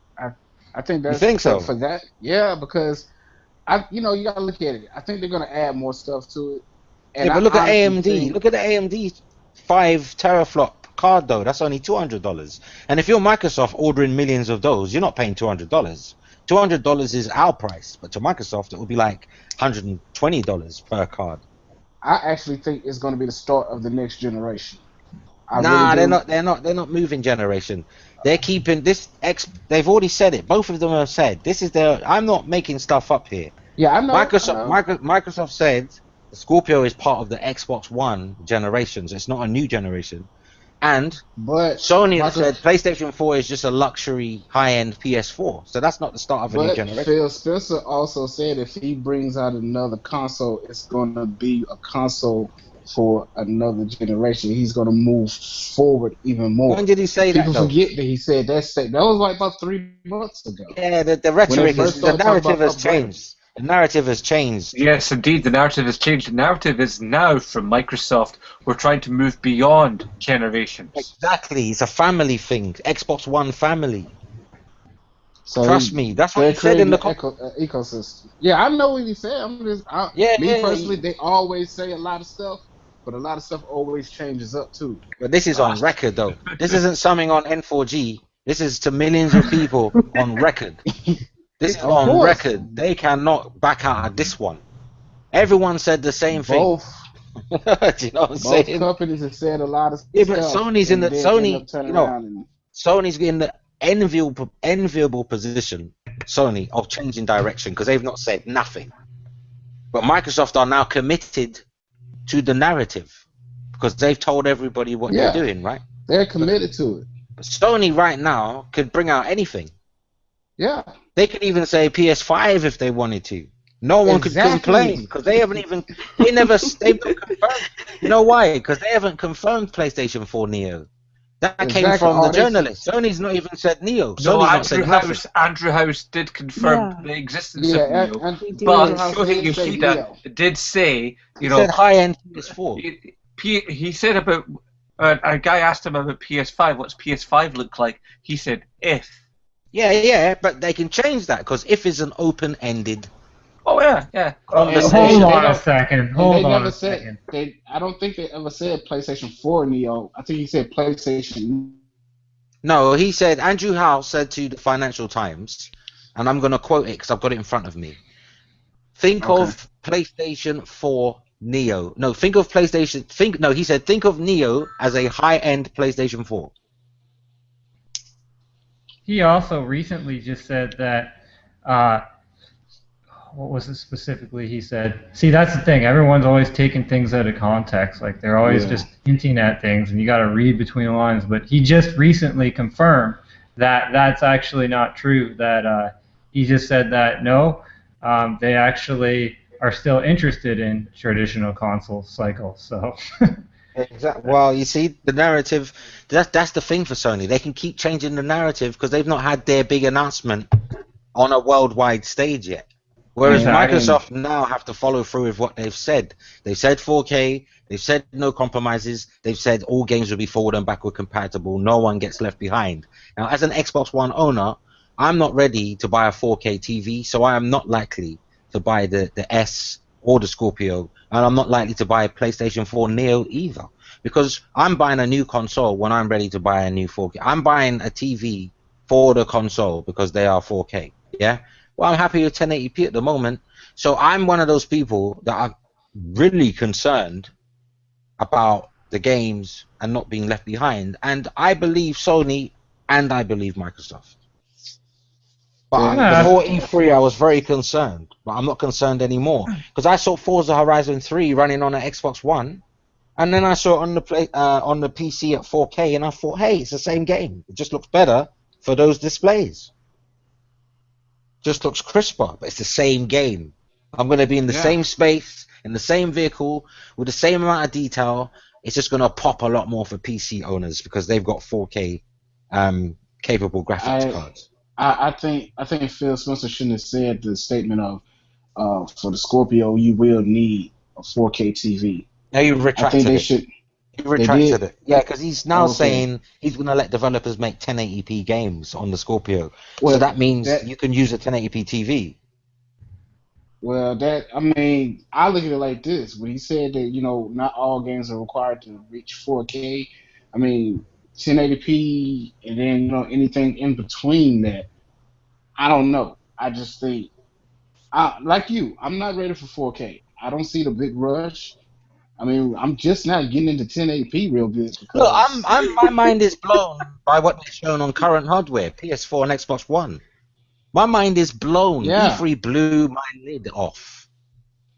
I think that's. You think so? For that, yeah, because you gotta look at it. I think they're gonna add more stuff to it. And yeah, but look at AMD. Look at the AMD 5 teraflop card though. That's only $200. And if you're Microsoft ordering millions of those, you're not paying $200. $200 is our price, but to Microsoft it will be like $120 per card. I actually think it's going to be the start of the next generation. They're not moving generation. They're keeping this they've already said it. Both of them have said this is I'm not making stuff up here. Yeah, I know. Microsoft said the Scorpio is part of the Xbox One generation, so it's not a new generation. But Sony has said PlayStation 4 is just a luxury high-end PS4, so that's not the start of a new generation. Phil Spencer also said if he brings out another console, it's going to be a console for another generation. He's going to move forward even more. When did he say that? People forget that he said that. That was like about 3 months ago. Yeah, the rhetoric the narrative has changed. The narrative has changed. Yes, indeed, the narrative has changed. The narrative is now from Microsoft. We're trying to move beyond generations. Exactly, it's a family thing. Xbox One family. So trust me, that's what he said in the ecosystem. Yeah, I know what he said. Personally, they always say a lot of stuff, but a lot of stuff always changes up too. But this is on record, though. This isn't something on N4G. This is to millions of people on record. This is on record. They cannot back out of this one. Everyone said the same thing. Both. Do you know what I'm saying? Both companies have said a lot of stuff. Yeah, but Sony's in the Sony's in the enviable position, Sony, of changing direction because they've not said nothing. But Microsoft are now committed to the narrative because they've told everybody what they're doing, right? They're committed to it. But Sony right now could bring out anything. Yeah. They could even say PS5 if they wanted to. No one could complain because they've not confirmed. You know why? Because they haven't confirmed PlayStation 4 Neo. That came from the journalist. Sony's not even said Neo. Andrew House did confirm the existence of Neo, but Shohei Yoshida did say, he said high-end PS4. He said about a guy asked him about PS5. What's PS5 look like? He said if. Yeah, but they can change that because if is an open-ended. Oh yeah. Hold on a second. I don't think they ever said PlayStation 4 Neo. I think he said PlayStation. No, he said Andrew Howe said to the Financial Times, and I'm going to quote it because I've got it in front of me. Think of PlayStation 4 Neo. No, think of PlayStation. He said think of Neo as a high-end PlayStation 4. He also recently just said that. What was it specifically he said? See, that's the thing. Everyone's always taking things out of context. Like, they're always just hinting at things, and you got to read between the lines. But he just recently confirmed that that's actually not true. That he just said that, no, they actually are still interested in traditional console cycles. So. Exactly. Well, you see, the narrative, that's the thing for Sony. They can keep changing the narrative because they've not had their big announcement on a worldwide stage yet. Whereas Microsoft now have to follow through with what they've said. They've said 4K, they've said no compromises, they've said all games will be forward and backward compatible, no one gets left behind. Now, as an Xbox One owner, I'm not ready to buy a 4K TV, so I am not likely to buy the S or the Scorpio, and I'm not likely to buy a PlayStation 4 Neo either, because I'm buying a new console when I'm ready to buy a new 4K. I'm buying a TV for the console because they are 4K. Yeah. Well, I'm happy with 1080p at the moment. So I'm one of those people that are really concerned about the games and not being left behind. And I believe Sony and I believe Microsoft. But before E3, I was very concerned. But I'm not concerned anymore because I saw Forza Horizon 3 running on an Xbox One, and then I saw it on the PC at 4K, and I thought, hey, it's the same game. It just looks better for those displays. Just looks crisper, but it's the same game. I'm going to be in the same space, in the same vehicle, with the same amount of detail. It's just going to pop a lot more for PC owners because they've got 4K capable graphics cards. I think Phil Spencer shouldn't have said the statement of for the Scorpio you will need a 4K TV. No, you retracted I think they it. should. He retracted it. Yeah, because he's now saying he's going to let developers make 1080p games on the Scorpio. Well, so that means you can use a 1080p TV. Well, I look at it like this. When he said that, not all games are required to reach 4K, 1080p and then, anything in between that, I don't know. I just think, like you, I'm not ready for 4K. I don't see the big rush. I'm just not getting into 1080p real good. Look, my mind is blown by what they've shown on current hardware, PS4 and Xbox One. My mind is blown. Yeah. E3 blew my lid off.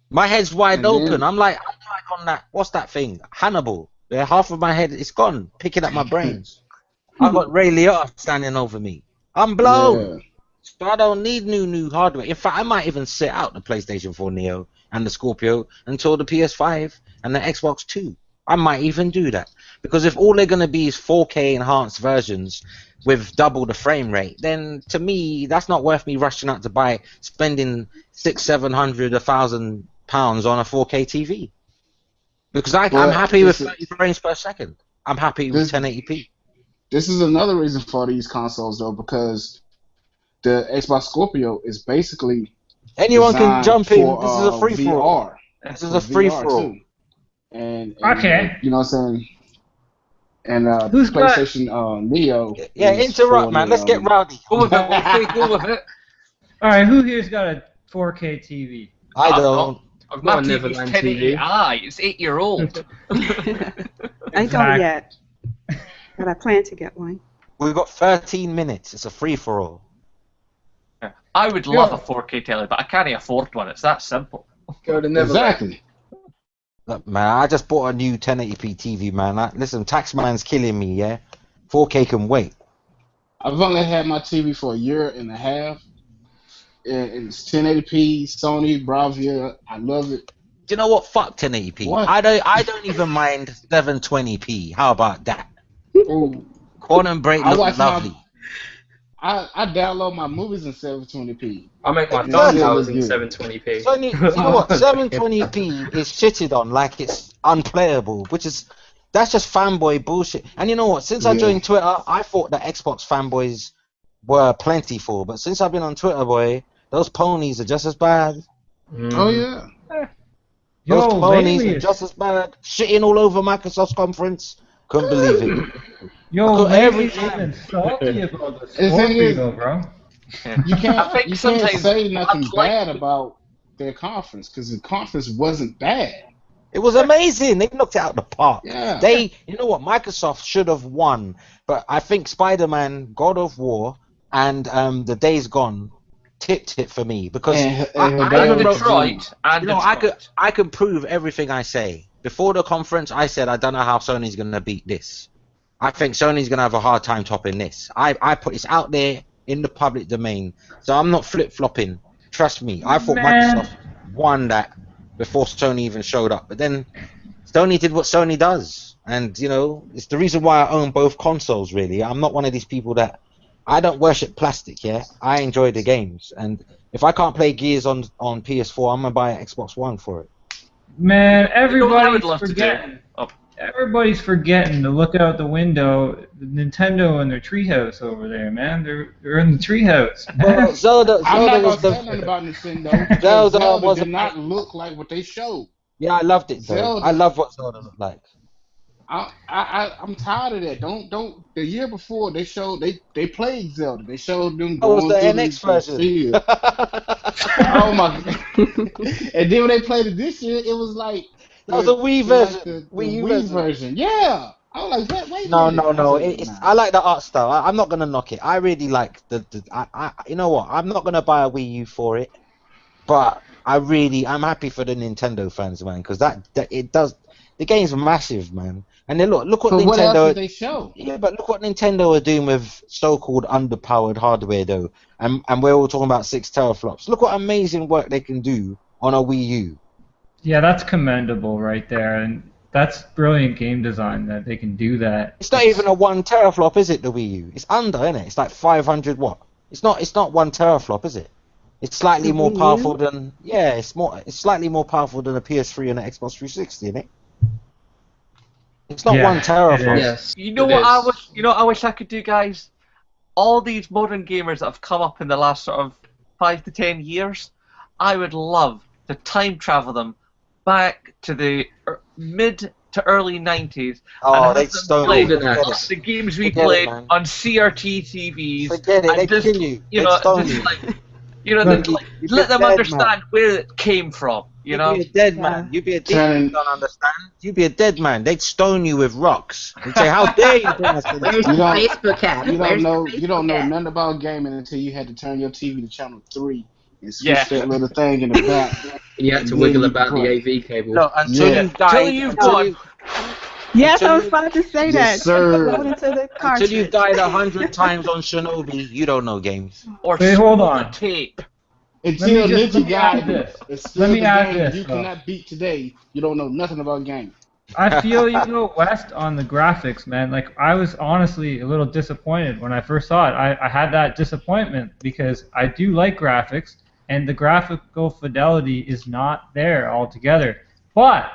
My head's wide open. I'm like on that. What's that thing? Hannibal. Yeah, half of my head is gone, picking up my brains. I've got Ray Liotta standing over me. I'm blown. Yeah. So I don't need new hardware. In fact, I might even sit out the PlayStation 4 Neo and the Scorpio until the PS5 and the Xbox 2. I might even do that. Because if all they're going to be is 4K enhanced versions with double the frame rate, then to me, that's not worth me rushing out to buy, spending £600, £700, £1,000 on a 4K TV. Because I'm happy with 30 frames per second. I'm happy with 1080p. This is another reason for these consoles, though, because the Xbox Scorpio is basically anyone can jump in. For, this is a free for all. This is a free for all. And okay. You know what I'm saying? And Who's PlayStation Neo. Yeah, interrupt, man. Let's get rowdy. Go with it, Wolfie. Go with it. All right, who here's got a 4K TV? I don't. I've My got a TV's Neverland TV. 1080i. It's 8-year-old. I don't yet, but I plan to get one. We've got 13 minutes. It's a free for all. I would love a 4K telly, but I can't afford one. It's that simple. Go to Neverland. Exactly. Look, man, I just bought a new 1080p TV, man. Listen, Taxman's killing me, yeah? 4K can wait. I've only had my TV for a year and a half. It's 1080p, Sony, Bravia. I love it. Do you know what? Fuck 1080p. What? I don't even mind 720p. How about that? Ooh. Quantum Break looks lovely. I download my movies in 720p. I make my Exactly. thumbnails in 720p. Sony, you know what? 720p is shitted on like it's unplayable, that's just fanboy bullshit. And you know what? Since I joined Twitter, I thought that Xbox fanboys were plentiful, but since I've been on Twitter, boy, those ponies are just as bad. Oh yeah. Those ponies lately are just as bad. Shitting all over Microsoft's conference. Couldn't believe it. Lately they've been salty about the Scorpio, bro. You I think can't sometimes say nothing I'd like bad about their conference because the conference wasn't bad. It was amazing. They knocked it out of the park. Yeah. You know what? Microsoft should have won, but I think Spider-Man, God of War, and The Days Gone tipped it for me because and Detroit. I can prove everything I say. Before the conference, I said I don't know how Sony's going to beat this. I think Sony's going to have a hard time topping this. I put it's out there in the public domain, so I'm not flip-flopping. Trust me. I thought Microsoft won that before Sony even showed up, but then Sony did what Sony does, and it's the reason why I own both consoles. Really, I'm not one of these people that I don't worship plastic. Yeah, I enjoy the games, and if I can't play Gears on PS4, I'm gonna buy an Xbox One for it. Man, I would everybody's love forgetting. Everybody's forgetting to look out the window. Nintendo and their treehouse over there, man. They're in the treehouse. Well, Zelda I'm not was gonna say nothing the about Nintendo. because Zelda Zelda was did a not look like what they showed. yeah. I loved it though. Zelda. I love what Zelda looked like. I'm tired of that. Don't. The year before they showed they played Zelda. They showed them That was going the through NX the version. field. Oh my god! And then when they played it this year, it was like That was a Wii version. the Wii U Wii version. version. Yeah, I was like, wait a No, minute. no. I said, It's nah. I like the art style. I'm not gonna knock it. I really like I you know what? I'm not gonna buy a Wii U for it, but I'm happy for the Nintendo fans, man, because that it does. The game's massive, man. And then look what But what else Nintendo. did they show? Yeah, but look what Nintendo are doing with so-called underpowered hardware, though. And we're all talking about 6 teraflops. Look what amazing work they can do on a Wii U. Yeah, that's commendable right there, and that's brilliant game design that they can do that. It's not even a 1 teraflop, is it? The Wii U. It's under, isn't it? It's like 500 watt. It's not 1 teraflop, is it? It's slightly more Wii U? powerful than It's slightly more powerful than a PS3 and an Xbox 360, isn't it? It's not Yeah, 1 teraflop. it is. Yes. You know it what I is. wish? You know what I wish I could do, guys. All these modern gamers that have come up in the last sort of 5 to 10 years, I would love to time travel them back to the mid to early 90s. Oh, and have they'd them stone play you. Forget Forget it. it. the games we Forget it, played man. on CRT TVs. Forget it. and They'd just, kill you. You They'd know, stone just you. like, you know, Look, like, you'd let be them dead, understand where it came from. You know. You'd be a dead man. You'd be a dead man. You don't understand. You'd be a dead man. They'd stone you with rocks. They'd say, "How dare you bring us to Where's this?" the You don't- Facebook at? You Where's don't the Facebook know at? nothing about gaming until you had to turn your TV to channel 3 and switch Yeah. that little thing in the back. You had to And wiggle then about you the play. AV cable. No, until Yeah. you die. Till you've until gone. you- Yes, I Until was you- about to say Yes, that. sir. Load into the Until cartridge. you've died 100 times on Shinobi, you don't know games. Or Wait, hold scroll on. the tape. Until let Ninja me add Gaiden this. is still Let me the add game this, you though. cannot beat today, you don't know nothing about gaming. I feel you go west on the graphics, man. Like, I was honestly a little disappointed when I first saw it. I had that disappointment because I do like graphics, and the graphical fidelity is not there altogether. But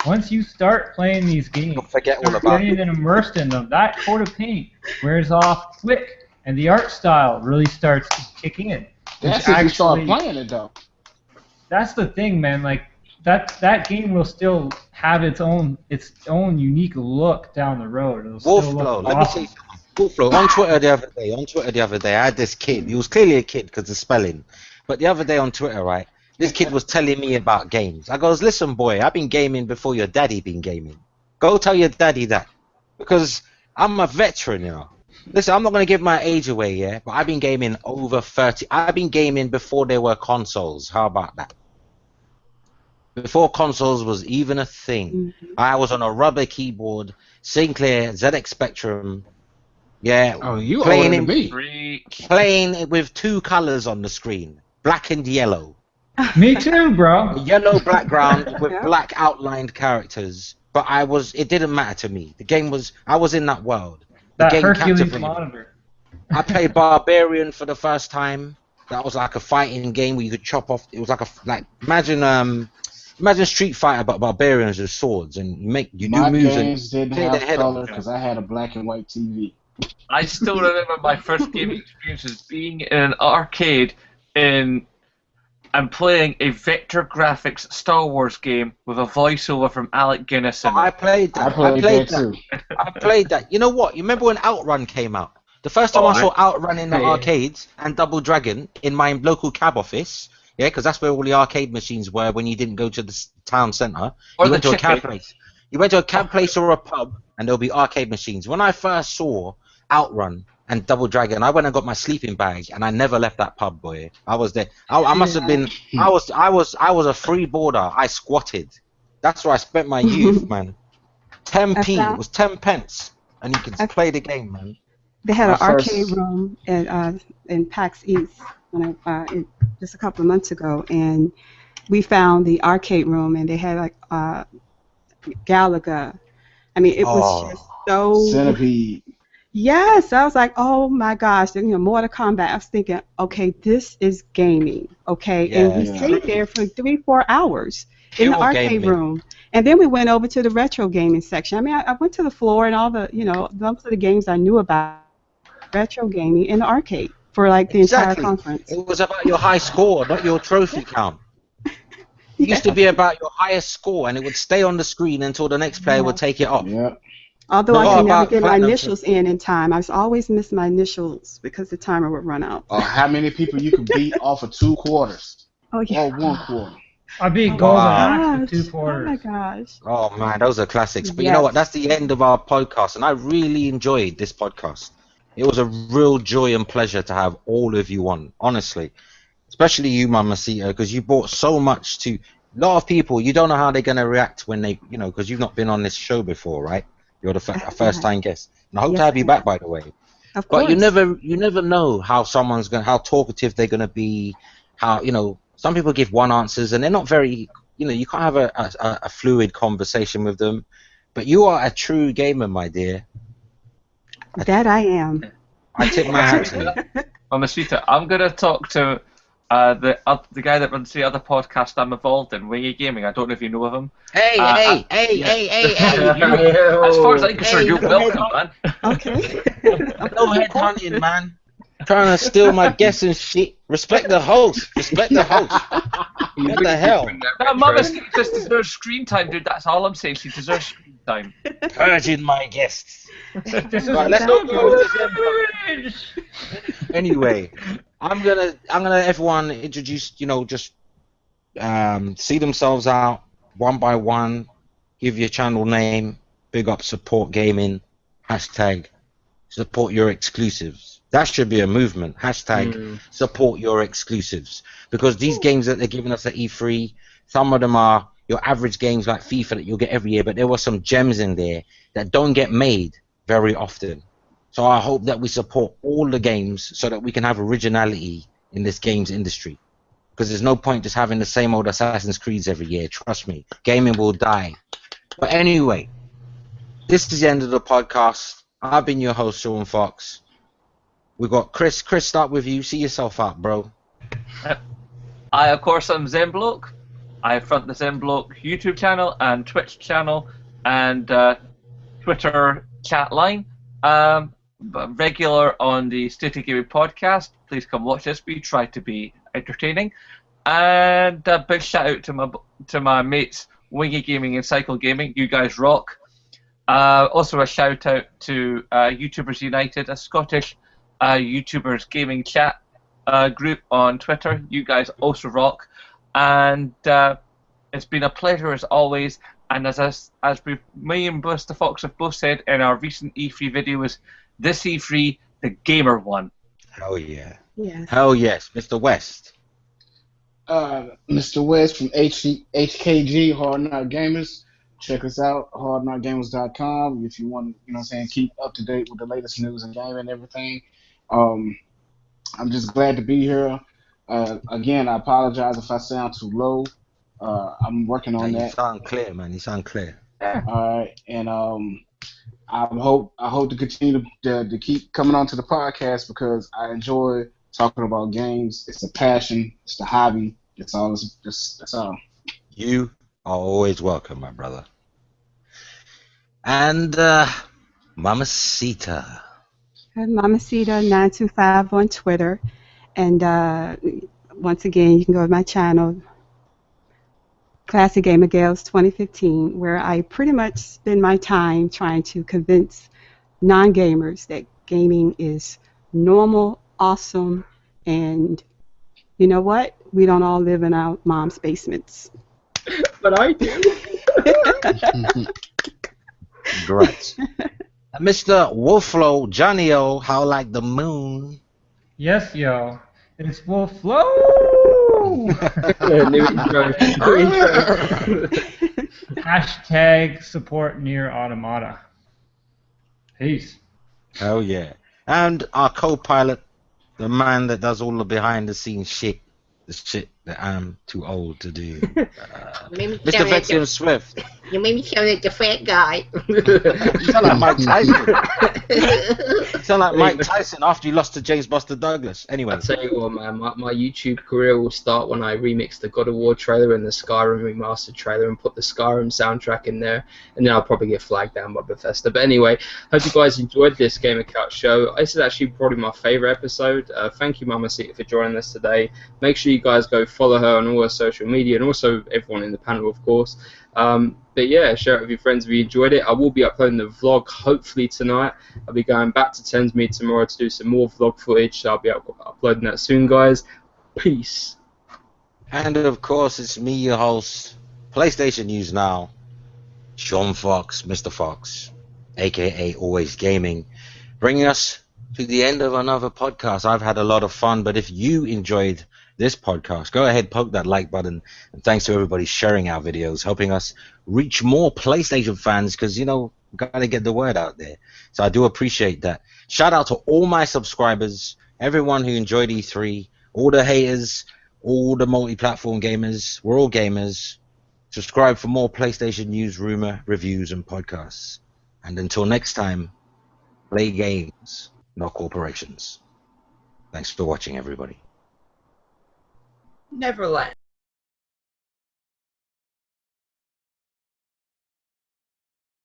once you start playing these games, You'll forget all start about getting immersed in them, that coat of paint wears off quick, and the art style really starts to kick in. That's which if you start actually- playing it though. That's the thing, man. Like that game will still have its own unique look down the road. It'll still Wolfblow. look Let me awesome. say something. Wolfblow. On Twitter the other day, I had this kid. He was clearly a kid because of spelling. But the other day on Twitter, right, this kid was telling me about games. I goes, listen, boy, I've been gaming before your daddy been gaming. Go tell your daddy that. Because I'm a veteran, you know. Listen, I'm not going to give my age away, yeah, but I've been gaming over 30. I've been gaming before there were consoles. How about that? Before consoles was even a thing. I was on a rubber keyboard, Sinclair, ZX Spectrum. Yeah, Oh, you playing older in than me. Freak. playing it with 2 colors on the screen, black and yellow. Me too, bro. A yellow background with Yeah. black outlined characters. But it didn't matter to me. I was in that world. The That game Hercules captivated me. monitor. I played Barbarian for the first time. That was like a fighting game where you could chop off. It was like imagine Street Fighter but Barbarians with swords, and you do My moves games and didn't clear the have head color off. because I had a black and white TV. I still remember my first gaming experience as being in an arcade and playing a vector graphics Star Wars game with a voiceover from Alec Guinness in I it. played that. I played that too. I played that. You know what? You remember when Outrun came out? The first time Oh, I saw Outrun in the yeah. arcades and Double Dragon in my local cab office, yeah, because that's where all the arcade machines were when you didn't go to the town centre. Or You the went to a cab chippy. place. You went to a cab place or a pub, and there'll be arcade machines. When I first saw Outrun and Double Dragon, I went and got my sleeping bag, and I never left that pub, boy. I was there. I must have been. I was a free boarder. I squatted. That's where I spent my youth, man. 10p. found- It was 10 pence, and you could play the game, man. They had My an first- arcade room in PAX East just a couple of months ago, and we found the arcade room, and they had like Galaga. I mean, it was just so. Centipede. Yes, I was like, oh my gosh, Mortal Kombat. I was thinking, okay, this is gaming, okay, and we Yeah. stayed there for 3-4 hours, in the Pure arcade gaming. room. And then we went over to the retro gaming section. I mean, I went to the floor and all the, most of the games I knew about retro gaming in the arcade for like the entire Exactly. conference. It was about your high score, not your trophy count. It used to be about your highest score, and it would stay on the screen until the next player would take it off. Yeah. Although No, I could never about get my platinum initials in time. I was always miss my initials because the timer would run out. How many people you could beat off of 2 quarters Oh, yeah. or 1 quarter? I beat Oh, Golden wow. Axe with 2 Oh, quarters. my gosh. Oh man, those are classics. But you know what? That's the end of our podcast, and I really enjoyed this podcast. It was a real joy and pleasure to have all of you on, honestly. Especially you, MamaCita, because you brought so much to a lot of people. You don't know how they're going to react when they, because you've not been on this show before, right? You're the first-time guest. And I hope to have you back, by the way. Of course. But you never know how how talkative they're going to be, how, some people give one answers and they're not very, you can't have a fluid conversation with them. But you are a true gamer, my dear. That I am. I tip my hat to you. MamaCita, I'm going to talk to the guy that runs the other podcast I'm involved in, Wingy Gaming. I don't know if you know of him. Hey. As far as I'm concerned, you're welcome, man. Okay. No head hunting, man. Trying to steal my guests and shit. Respect the host. Respect the host. What the hell? No, MamaCita just deserves screen time, dude. That's all I'm saying. She deserves screen time. Purging my guests. This is Right, let's go. Anyway, I'm gonna everyone introduce, just see themselves out one by one, give your channel name, big up support gaming, hashtag support your exclusives. That should be a movement. Hashtag support your exclusives. Because these games that they're giving us at E3, some of them are your average games like FIFA that you'll get every year, but there were some gems in there that don't get made very often. So I hope that we support all the games so that we can have originality in this games industry. Because there's no point just having the same old Assassin's Creeds every year. Trust me, gaming will die. But anyway, this is the end of the podcast. I've been your host, Sean Fox. We've got Chris. Chris, start with you. See yourself out, bro. Of course, I'm Zembloke. I front the Zembloke YouTube channel and Twitch channel and Twitter chat line. But regular on the State of Gaming podcast. Please come watch us. We try to be entertaining. And a big shout out to my mates, Wingy Gaming and Cycle Gaming. You guys rock. Also a shout out to YouTubers United, a Scottish YouTubers gaming chat group on Twitter. You guys also rock. And it's been a pleasure as always. And as me and Mr. Fox have both said in our recent E3 videos, this E3, the gamer one. Hell yeah. Yes. Hell yes. Mr. West. Mr. West from HKG, Hard Knock Gamers. Check us out, hardknockgamers.com, if you want to, keep up to date with the latest news and gaming and everything. I'm just glad to be here. Again, I apologize if I sound too low. I'm working on that. You sound clear, man. You sound clear. All right, and I hope to continue to keep coming onto the podcast because I enjoy talking about games. It's a passion. It's the hobby. That's all. You are always welcome, my brother. And MamaCita. MamaCita925 on Twitter. And once again, you can go to my channel, Classic Gamer Gals 2015, where I pretty much spend my time trying to convince non-gamers that gaming is normal, awesome, and you know what? We don't all live in our mom's basements. But I do. Great. Mr. Wolflow, Johnny O, how like the moon? Yes, yo. It's Wolf Flow! New intro. Hashtag support near Automata. Peace. Hell yeah. And our co-pilot, the man that does all the behind-the-scenes shit, the shit that I'm too old to do. My name is Mr. Johnny. Vexium Swift. You made me sound like the fat guy. You sound like Mike Tyson. You sound like Mike Tyson after you lost to James Buster Douglas. Anyway. I'll tell you what, man, my YouTube career will start when I remix the God of War trailer and the Skyrim Remaster trailer and put the Skyrim soundtrack in there, and then I'll probably get flagged down by Bethesda. But anyway, hope you guys enjoyed this Gamer Couch show. This is actually probably my favourite episode. Thank you, MamaCita, for joining us today. Make sure you guys go follow her on all her social media, and also everyone in the panel, of course. But yeah, share it with your friends if you enjoyed it. I will be uploading the vlog hopefully tonight. I'll be going back to Thameslmead tomorrow to do some more vlog footage, so I'll be uploading that soon, guys. Peace. And of course, it's me, your host, PlayStation News Now, Sean Fox, Mr. Fox, aka Always Gaming, bringing us to the end of another podcast. I've had a lot of fun, but if you enjoyed this podcast, go ahead, poke that like button, and thanks to everybody sharing our videos, helping us reach more PlayStation fans, because, you know, gotta get the word out there. So I do appreciate that. Shout out to all my subscribers, everyone who enjoyed E3, all the haters, all the multi-platform gamers. We're all gamers. Subscribe for more PlayStation news, rumor, reviews, and podcasts. And until next time, play games, not corporations. Thanks for watching, everybody. Neverland.